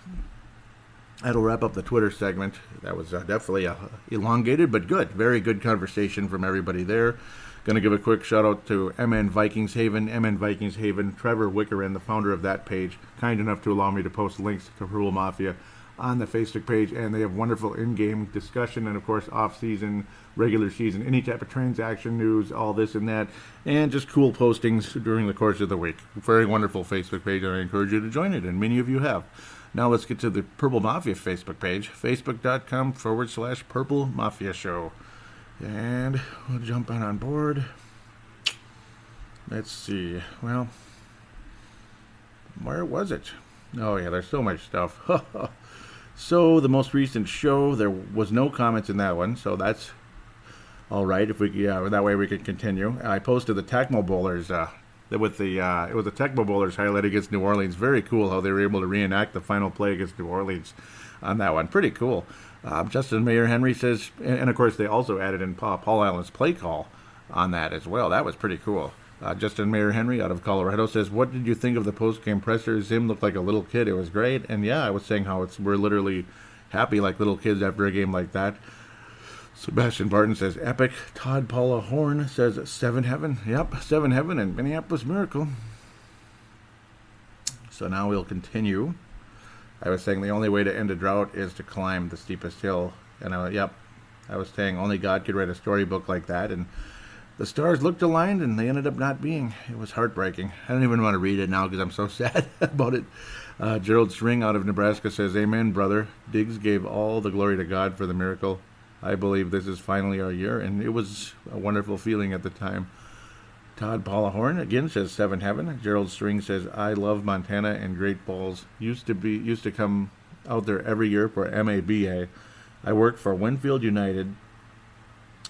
That'll wrap up the Twitter segment. That was definitely elongated, but good. Very good conversation from everybody there. Going to give a quick shout out to MN Vikings Haven. Trevor Wickerin, the founder of that page, kind enough to allow me to post links to Rule Mafia on the Facebook page, and they have wonderful in-game discussion and, of course, off-season, regular season, any type of transaction news, all this and that, and just cool postings during the course of the week. Very wonderful Facebook page, and I encourage you to join it, and many of you have. Now let's get to the Purple Mafia Facebook page, facebook.com/Purple Mafia Show. And we'll jump on board. Let's see. Well, where was it? Oh, yeah, there's so much stuff. So, the most recent show, there was no comments in that one, so that's all right. If we, that way we can continue. I posted the Tecmo Bowlers, it was the Tecmo Bowlers highlight against New Orleans. Very cool how they were able to reenact the final play against New Orleans on that one. Pretty cool. Justin Mayer Henry says, and of course they also added in Paul Allen's play call on that as well. That was pretty cool. Justin Mayer Henry out of Colorado says, what did you think of the post-game presser? Zim looked like a little kid. It was great. And yeah, I was saying how we're literally happy like little kids after a game like that. Sebastian Barton says, epic. Todd Paula Horn says, 7 Heaven. Yep, 7 Heaven and Minneapolis Miracle. So now we'll continue. I was saying the only way to end a drought is to climb the steepest hill. And I was saying only God could write a storybook like that. And the stars looked aligned, and they ended up not being. It was heartbreaking. I don't even want to read it now because I'm so sad about it. Gerald String out of Nebraska says, amen, brother. Diggs gave all the glory to God for the miracle. I believe this is finally our year, and it was a wonderful feeling at the time. Todd Paula Horn again says 7 Heaven. Gerald String says I love Montana and Great Falls. Used to come out there every year for MABA. I worked for Winfield United,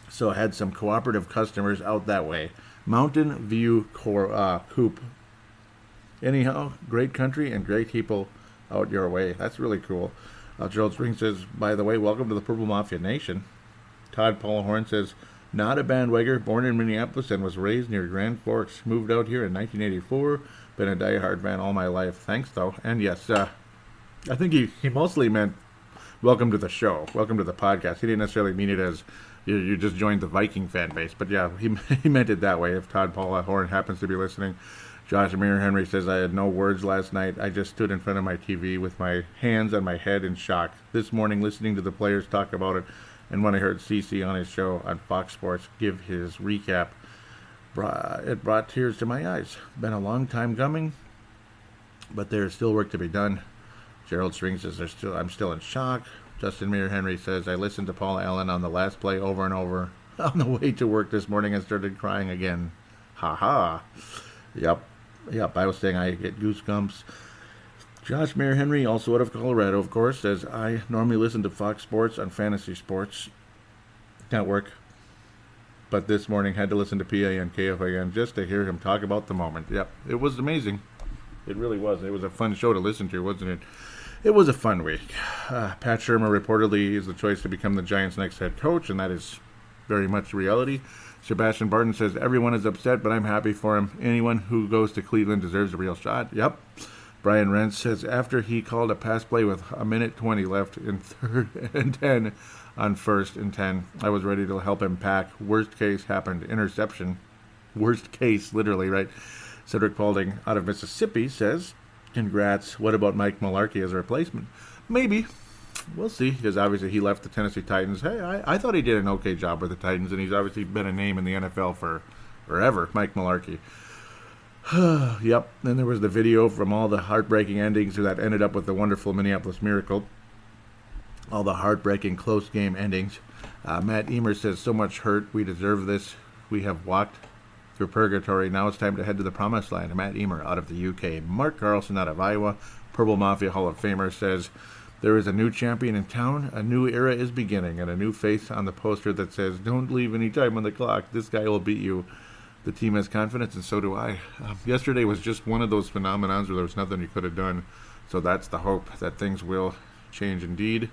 so I had some cooperative customers out that way. Mountain View Coop. Anyhow, great country and great people out your way. That's really cool. Gerald String says, by the way, welcome to the Purple Mafia Nation. Todd Paula Horn says, not a bandwagoner, born in Minneapolis and was raised near Grand Forks. Moved out here in 1984. Been a diehard fan all my life. Thanks, though. And yes, I think he mostly meant welcome to the show, welcome to the podcast. He didn't necessarily mean it as you just joined the Viking fan base. But yeah, he meant it that way, if Todd Paula Horn happens to be listening. Josh Amir Henry says, I had no words last night. I just stood in front of my TV with my hands on my head in shock. This morning, listening to the players talk about it, and when I heard CC on his show on Fox Sports give his recap, it brought tears to my eyes. Been a long time coming, but there's still work to be done. Gerald String says, I'm still in shock. Justin Meir Henry says, I listened to Paul Allen on the last play over and over on the way to work this morning and started crying again. Ha ha. Yep, I was saying I get goosebumps. Josh Mayer Henry, also out of Colorado, of course, says, I normally listen to Fox Sports on Fantasy Sports Network, but this morning had to listen to PA and KFAN just to hear him talk about the moment. Yep, it was amazing. It really was. It was a fun show to listen to, wasn't it? It was a fun week. Pat Shermer reportedly is the choice to become the Giants' next head coach, and that is very much reality. Sebastian Barton says, everyone is upset, but I'm happy for him. Anyone who goes to Cleveland deserves a real shot. Yep. Brian Rentz says, after he called a pass play with 1:20 left in 3rd and 10 on 1st and 10, I was ready to help him pack. Worst case happened. Interception. Worst case, literally, right? Cedric Paulding out of Mississippi says, congrats. What about Mike Mularkey as a replacement? Maybe. We'll see, because obviously he left the Tennessee Titans. Hey, I thought he did an okay job with the Titans, and he's obviously been a name in the NFL for forever, Mike Mularkey. Yep, then there was the video from all the heartbreaking endings that ended up with the wonderful Minneapolis Miracle. All the heartbreaking close game endings. Matt Emer says, so much hurt, we deserve this. We have walked through purgatory. Now it's time to head to the promised land. Matt Emer out of the UK. Mark Carlson out of Iowa, Purple Mafia Hall of Famer, says, there is a new champion in town, a new era is beginning, and a new face on the poster that says, don't leave any time on the clock, this guy will beat you. The team has confidence, and so do I. Yesterday was just one of those phenomenons where there was nothing you could have done, so that's the hope that things will change indeed.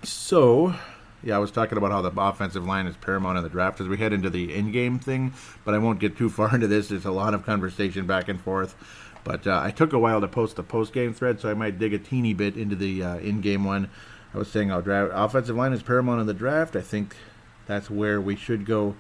So, yeah, I was talking about how the offensive line is paramount in the draft as we head into the in-game thing, but I won't get too far into this. There's a lot of conversation back and forth. But I took a while to post the post-game thread, so I might dig a teeny bit into the in-game one. I was saying offensive line is paramount in the draft. I think that's where we should go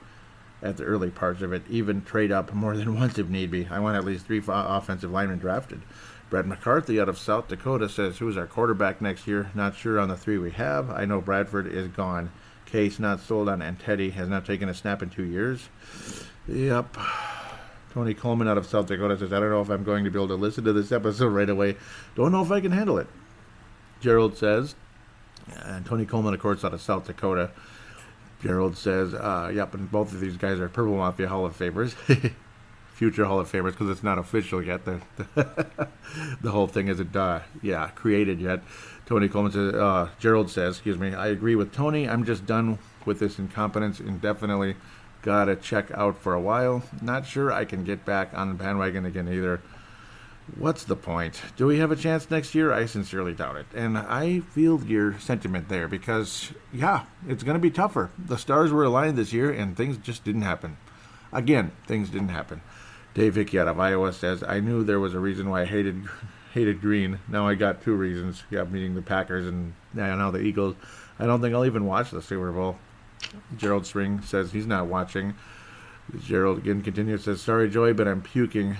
at the early parts of it, even trade up more than once if need be. I want at least 3 offensive linemen drafted. Brett McCarthy out of South Dakota says, who's our quarterback next year? Not sure on the 3 we have. I know Bradford is gone. Case not sold on, and Teddy has not taken a snap in 2 years. Yep. Tony Coleman out of South Dakota says, I don't know if I'm going to be able to listen to this episode right away. Don't know if I can handle it. Gerald says, and Tony Coleman, of course, out of South Dakota. Gerald says, yep, and both of these guys are Purple Mafia Hall of Famers. Future Hall of Famers, because it's not official yet. The whole thing isn't, created yet. Tony Coleman says, Gerald says, I agree with Tony. I'm just done with this incompetence indefinitely. Gotta check out for a while. Not sure I can get back on the bandwagon again either. What's the point? Do we have a chance next year? I sincerely doubt it. And I feel your sentiment there because, it's going to be tougher. The stars were aligned this year and things just didn't happen. Again, things didn't happen. Dave Hickey out of Iowa says, I knew there was a reason why I hated green. Now I got 2 reasons. Meaning the Packers and now the Eagles. I don't think I'll even watch the Super Bowl. Gerald String says he's not watching. Gerald again continues, says, sorry, Joey, but I'm puking.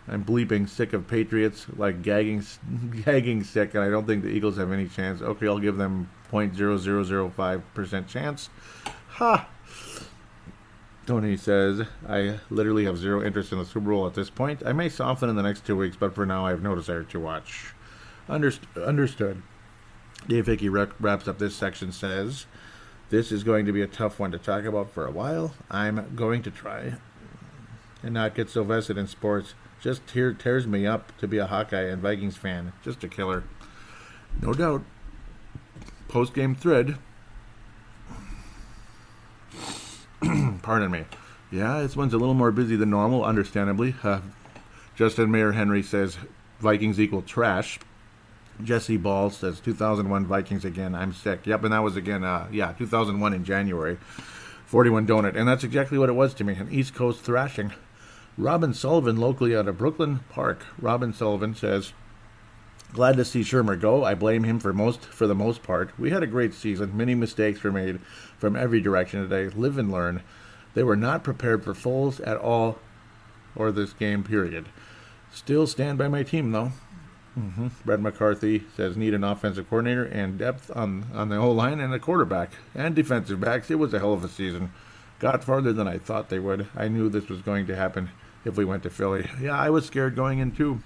I'm bleeping sick of Patriots, like gagging sick, and I don't think the Eagles have any chance. Okay, I'll give them 0.0005% chance. Ha! Tony says, I literally have 0 interest in the Super Bowl at this point. I may soften in the next 2 weeks, but for now I have no desire to watch. Understood. Dave Hickey wraps up this section, says, this is going to be a tough one to talk about for a while. I'm going to try. and not get so vested in sports. Just tears me up to be a Hawkeye and Vikings fan. Just a killer. No doubt. Post-game thread. Pardon me. Yeah, this one's a little more busy than normal, understandably. Justin Mayer Henry says Vikings equal trash. Jesse Ball says 2001 Vikings again. I'm sick. Yep, and that was again, 2001 in January. 41 donut. And that's exactly what it was to me. An East Coast thrashing. Robin Sullivan, locally out of Brooklyn Park. Robin Sullivan says, glad to see Shermer go. I blame him for the most part. We had a great season. Many mistakes were made from every direction today. Live and learn. They were not prepared for Foles at all, or this game, period. Still stand by my team, though. Brett McCarthy says need an offensive coordinator and depth on the O-line and a quarterback and defensive backs. It was a hell of a season. Got farther than I thought they would. I knew this was going to happen if we went to Philly. Yeah, I was scared going in, too.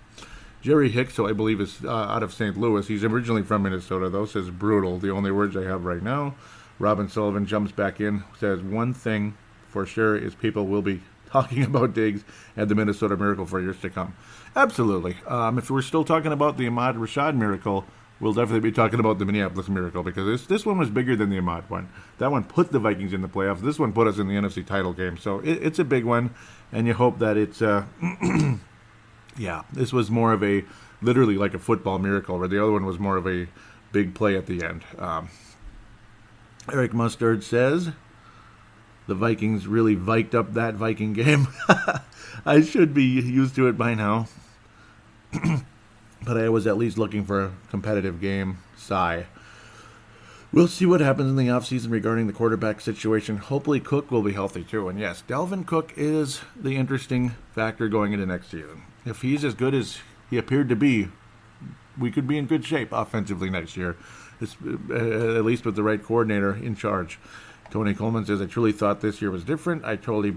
Jerry Hicks, who I believe is out of St. Louis. He's originally from Minnesota, though. Says brutal. The only words I have right now. Robin Sullivan jumps back in. Says one thing for sure is people will be talking about Diggs and the Minnesota Miracle for years to come. Absolutely. If we're still talking about the Ahmad Rashad Miracle, we'll definitely be talking about the Minneapolis Miracle, because this one was bigger than the Ahmad one. That one put the Vikings in the playoffs. This one put us in the NFC title game. So it's a big one, and you hope that it's this was more of a literally like a football miracle, where the other one was more of a big play at the end. Eric Mustard says the Vikings really viked up that Viking game. I should be used to it by now. But I was at least looking for a competitive game. Sigh. We'll see what happens in the offseason regarding the quarterback situation. Hopefully Cook will be healthy too. And yes, Dalvin Cook is the interesting factor going into next season. If he's as good as he appeared to be, we could be in good shape offensively next year, at least with the right coordinator in charge. Tony Coleman says, I truly thought this year was different. I totally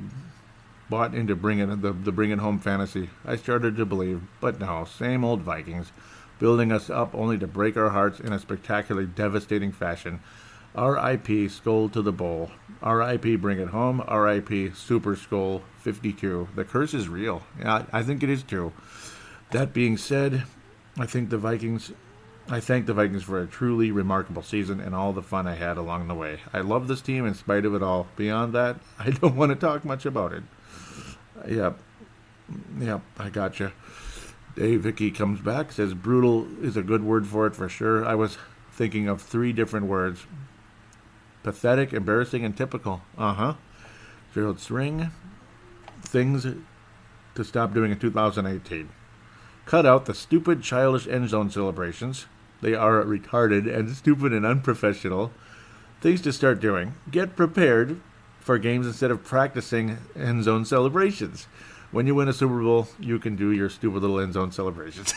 bought into bringing it home fantasy. I started to believe, but no, same old Vikings, building us up only to break our hearts in a spectacularly devastating fashion. R.I.P. Skull to the Bowl. R.I.P. Bring It Home. R.I.P. Super Skull 52. The curse is real. Yeah, I think it is too. That being said, I thank the Vikings for a truly remarkable season and all the fun I had along the way. I love this team in spite of it all. Beyond that, I don't want to talk much about it. Yep, I gotcha. Dave Hickey comes back, says brutal is a good word for it for sure. I was thinking of 3 different words. Pathetic, embarrassing, and typical. Gerald String, things to stop doing in 2018. Cut out the stupid, childish end zone celebrations. They are retarded and stupid and unprofessional. Things to start doing. Get prepared for games instead of practicing end zone celebrations. When you win a Super Bowl, you can do your stupid little end zone celebrations.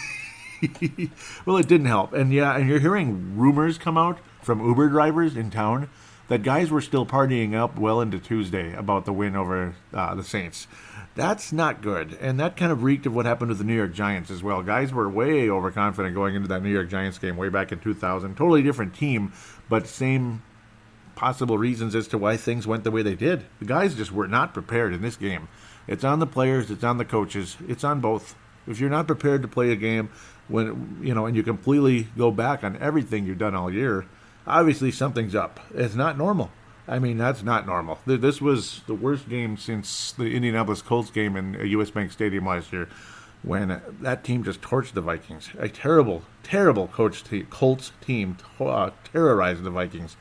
Well, it didn't help. And you're hearing rumors come out from Uber drivers in town that guys were still partying up well into Tuesday about the win over the Saints. That's not good. And that kind of reeked of what happened with the New York Giants as well. Guys were way overconfident going into that New York Giants game way back in 2000. Totally different team, but same possible reasons as to why things went the way they did. The guys just were not prepared in this game. It's on the players, it's on the coaches, it's on both. If you're not prepared to play a game and you completely go back on everything you've done all year, obviously something's up. It's not normal. I mean, that's not normal. This was the worst game since the Indianapolis Colts game in U.S. Bank Stadium last year, when that team just torched the Vikings. A terrible, terrible Colts team terrorized the Vikings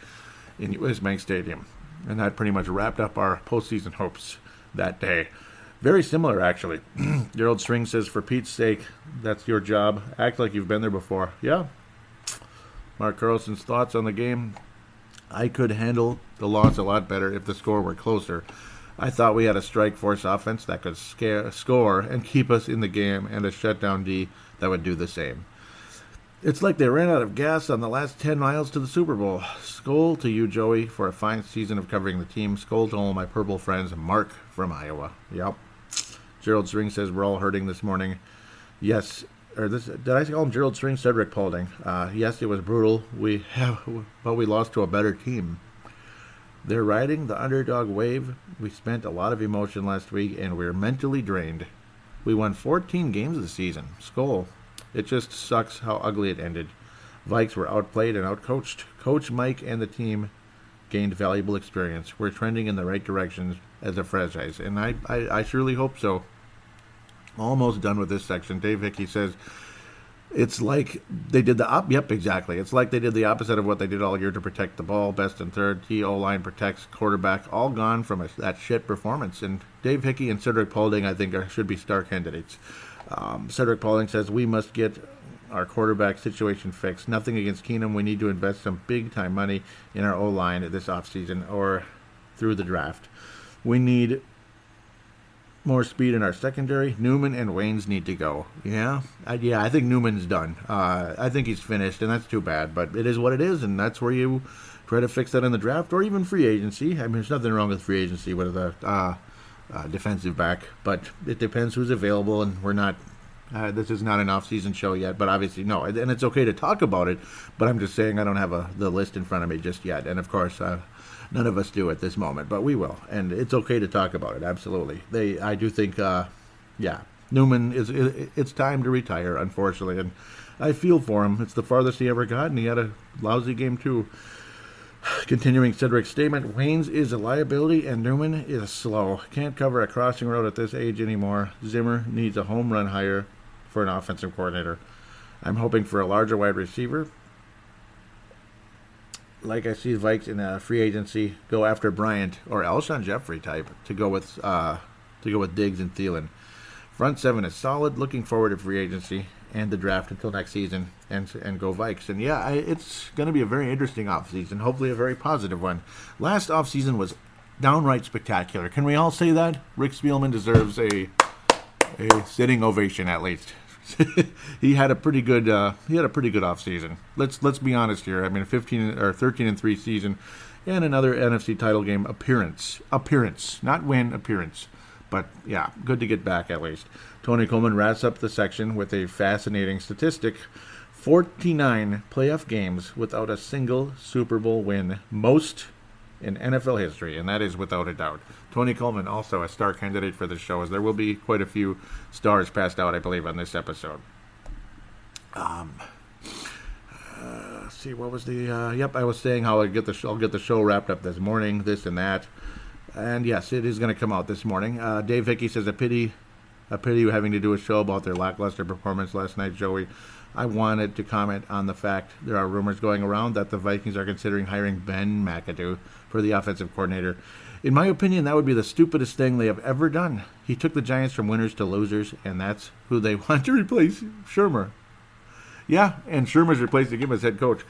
in U.S. Bank Stadium. And that pretty much wrapped up our postseason hopes that day. Very similar, actually. Gerald String says, for Pete's sake, that's your job. Act like you've been there before. Yeah. Mark Carlson's thoughts on the game. I could handle the loss a lot better if the score were closer. I thought we had a strike force offense that could score and keep us in the game, and a shutdown D that would do the same. It's like they ran out of gas on the last 10 miles to the Super Bowl. Skol to you, Joey, for a fine season of covering the team. Skol to all my purple friends. Mark from Iowa. Yep. Gerald String says we're all hurting this morning. Yes. Did I call him Gerald String? Cedric Paulding. Yes, it was brutal. But we lost to a better team. They're riding the underdog wave. We spent a lot of emotion last week, and we're mentally drained. We won 14 games this season. Skol. It just sucks how ugly it ended. Vikes were outplayed and outcoached. Coach Mike and the team gained valuable experience. We're trending in the right direction as a franchise, and I surely hope so. Almost done with this section. Dave Hickey says, it's like they did Yep, exactly. It's like they did the opposite of what they did all year to protect the ball. Best and third. O-line protects quarterback. All gone from that shit performance. And Dave Hickey and Cedric Paulding, I think, should be star candidates. Cedric Paulding says, we must get our quarterback situation fixed. Nothing against Keenum. We need to invest some big-time money in our O-line this offseason or through the draft. We need more speed in our secondary. Newman and Waynes need to go. Yeah, I think Newman's done. I think he's finished, and that's too bad. But it is what it is, and that's where you try to fix that in the draft or even free agency. I mean, there's nothing wrong with free agency with a defensive back, but it depends who's available, and we're not. This is not an off-season show yet, but obviously no, and it's okay to talk about it. But I'm just saying I don't have the list in front of me just yet, and of course. None of us do at this moment, but we will, and it's okay to talk about it. Absolutely, I do think, Newman it's time to retire, unfortunately, and I feel for him. It's the farthest he ever got, and he had a lousy game too. Continuing Cedric's statement, Waynes is a liability, and Newman is slow. Can't cover a crossing road at this age anymore. Zimmer needs a home run hire for an offensive coordinator. I'm hoping for a larger wide receiver. Like I see the Vikes in a free agency go after Bryant or Alshon Jeffrey type to go with Diggs and Thielen. Front seven is solid. Looking forward to free agency and the draft until next season and go Vikes. And yeah, it's going to be a very interesting offseason. Hopefully a very positive one. Last offseason was downright spectacular. Can we all say that? Rick Spielman deserves a sitting ovation at least. He had a pretty good offseason. Let's be honest here. I mean, a 13-3 season and another NFC title game appearance, not win, appearance. But yeah, good to get back at least. Tony Coleman wraps up the section with a fascinating statistic: 49 playoff games without a single Super Bowl win, most in NFL history, and that is without a doubt. Tony Coleman, also a star candidate for this show, as there will be quite a few stars passed out, I believe, on this episode. Let's see, what was the... I was saying how I'll get the show wrapped up this morning, this and that. And yes, it is going to come out this morning. Dave Hickey says, a pity having to do a show about their lackluster performance last night, Joey. I wanted to comment on the fact there are rumors going around that the Vikings are considering hiring Ben McAdoo for the offensive coordinator. In my opinion, that would be the stupidest thing they have ever done. He took the Giants from winners to losers, and that's who they want to replace Shermer. Yeah, and Shermer's replacing him as head coach.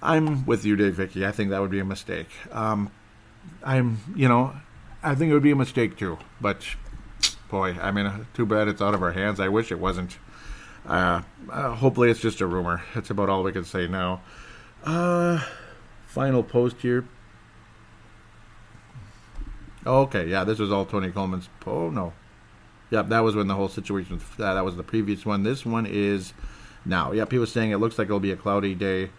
I'm with you, Dave Hickey. I think that would be a mistake. I think it would be a mistake too. But, boy, I mean, too bad it's out of our hands. I wish it wasn't. Hopefully it's just a rumor. That's about all we can say now. Final post here. Okay, yeah, this was all Tony Coleman's. Oh, no. Yep, that was when the whole situation, that was the previous one. This one is now. Yep, he was saying it looks like it'll be a cloudy day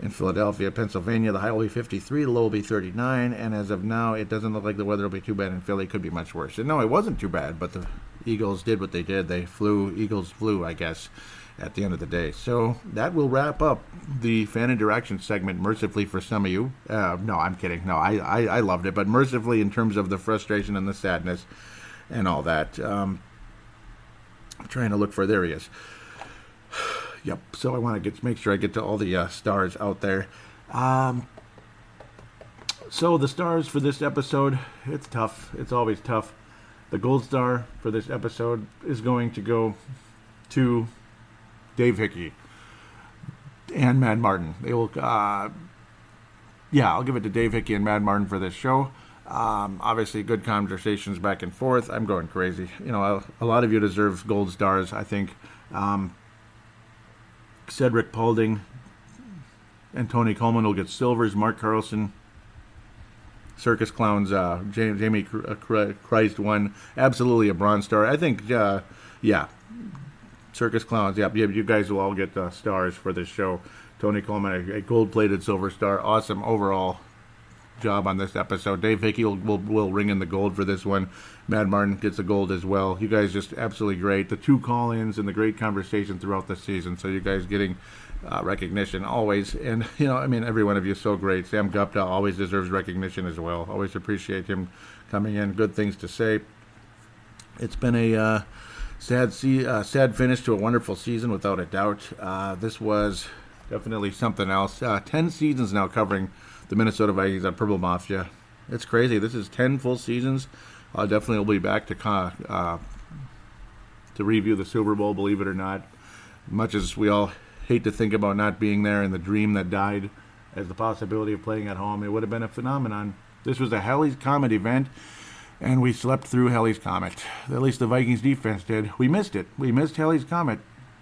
in Philadelphia, Pennsylvania. The high will be 53, the low will be 39, and as of now, it doesn't look like the weather will be too bad in Philly. It could be much worse. And no, it wasn't too bad, but the Eagles did what they did. Eagles flew, I guess, at the end of the day. So that will wrap up the fan interaction segment, mercifully for some of you. No, I'm kidding. No, I loved it, but mercifully in terms of the frustration and the sadness and all that. I'm trying to look for, there he is. Yep, so I want to make sure I get to all the stars out there. So the stars for this episode, it's tough. It's always tough. The gold star for this episode is going to go to Dave Hickey and Mad Martin. They will, I'll give it to Dave Hickey and Mad Martin for this show. Obviously, good conversations back and forth. I'm going crazy. A lot of you deserve gold stars, I think. Cedric Paulding and Tony Coleman will get silvers. Mark Carlson, Circus Clowns, Jamie Christ won. Absolutely a bronze star. I think, Circus Clowns, you guys will all get stars for this show. Tony Coleman, a gold-plated silver star. Awesome overall job on this episode. Dave Hickey will ring in the gold for this one. Matt Martin gets the gold as well. You guys just absolutely great. The 2 call-ins and the great conversation throughout the season. So you guys getting recognition always. And, every one of you is so great. Sam Gupta always deserves recognition as well. Always appreciate him coming in. Good things to say. It's been a sad finish to a wonderful season, without a doubt. This was definitely something else. 10 seasons now covering the Minnesota Vikings on Purple Mafia. It's crazy. This is 10 full seasons. Definitely will be back to review the Super Bowl, believe it or not. Much as we all hate to think about not being there and the dream that died as the possibility of playing at home, it would have been a phenomenon. This was a Halley's Comet event, and we slept through Halley's Comet. At least the Vikings defense did. We missed it. We missed Halley's Comet.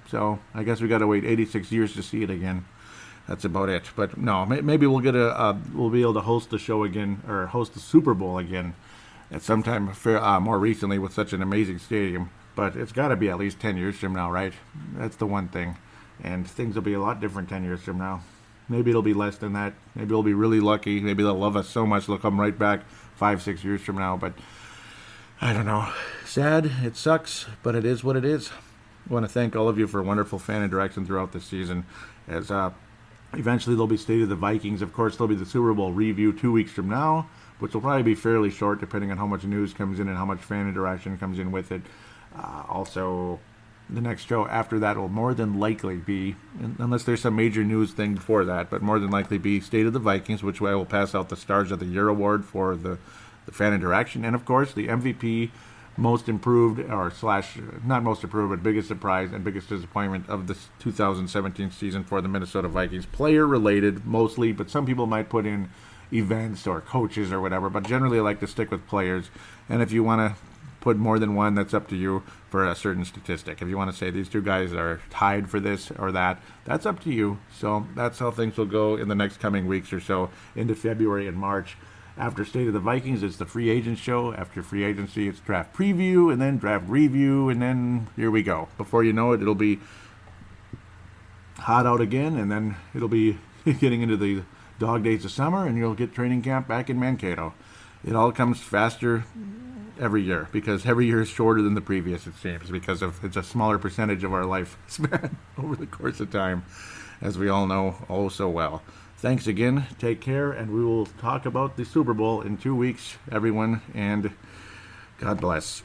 So I guess we got to wait 86 years to see it again. That's about it. But no, maybe we'll be able to host the show again, or host the Super Bowl again at some time more recently with such an amazing stadium. But it's got to be at least 10 years from now, right? That's the one thing. And things will be a lot different 10 years from now. Maybe it'll be less than that. Maybe we'll be really lucky. Maybe they'll love us so much they'll come right back 5-6 years from now. But I don't know. Sad. It sucks, but it is what it is. I want to thank all of you for wonderful fan interaction throughout the season. As eventually there'll be State of the Vikings. Of course, there'll be the Super Bowl review 2 weeks from now, which will probably be fairly short depending on how much news comes in and how much fan interaction comes in with it. Also, the next show after that will more than likely be, unless there's some major news thing before that, but more than likely be State of the Vikings, which I will pass out the Stars of the Year award for the fan interaction. And, of course, the MVP, most improved, or not most improved, but biggest surprise and biggest disappointment of the 2017 season for the Minnesota Vikings. Player-related, mostly, but some people might put in events or coaches or whatever, but generally I like to stick with players. And if you want to put more than one, that's up to you for a certain statistic. If you want to say these 2 guys are tied for this or that, that's up to you. So that's how things will go in the next coming weeks or so into February and March. After State of the Vikings, it's the free agent show. After free agency, it's draft preview, and then draft review, and then here we go. Before you know it, it'll be hot out again, and then it'll be getting into the dog days of summer, and you'll get training camp back in Mankato. It all comes faster every year, because every year is shorter than the previous, it seems, because it's a smaller percentage of our life span over the course of time, as we all know oh so well. Thanks again. Take care, and we will talk about the Super Bowl in 2 weeks, everyone, and God bless.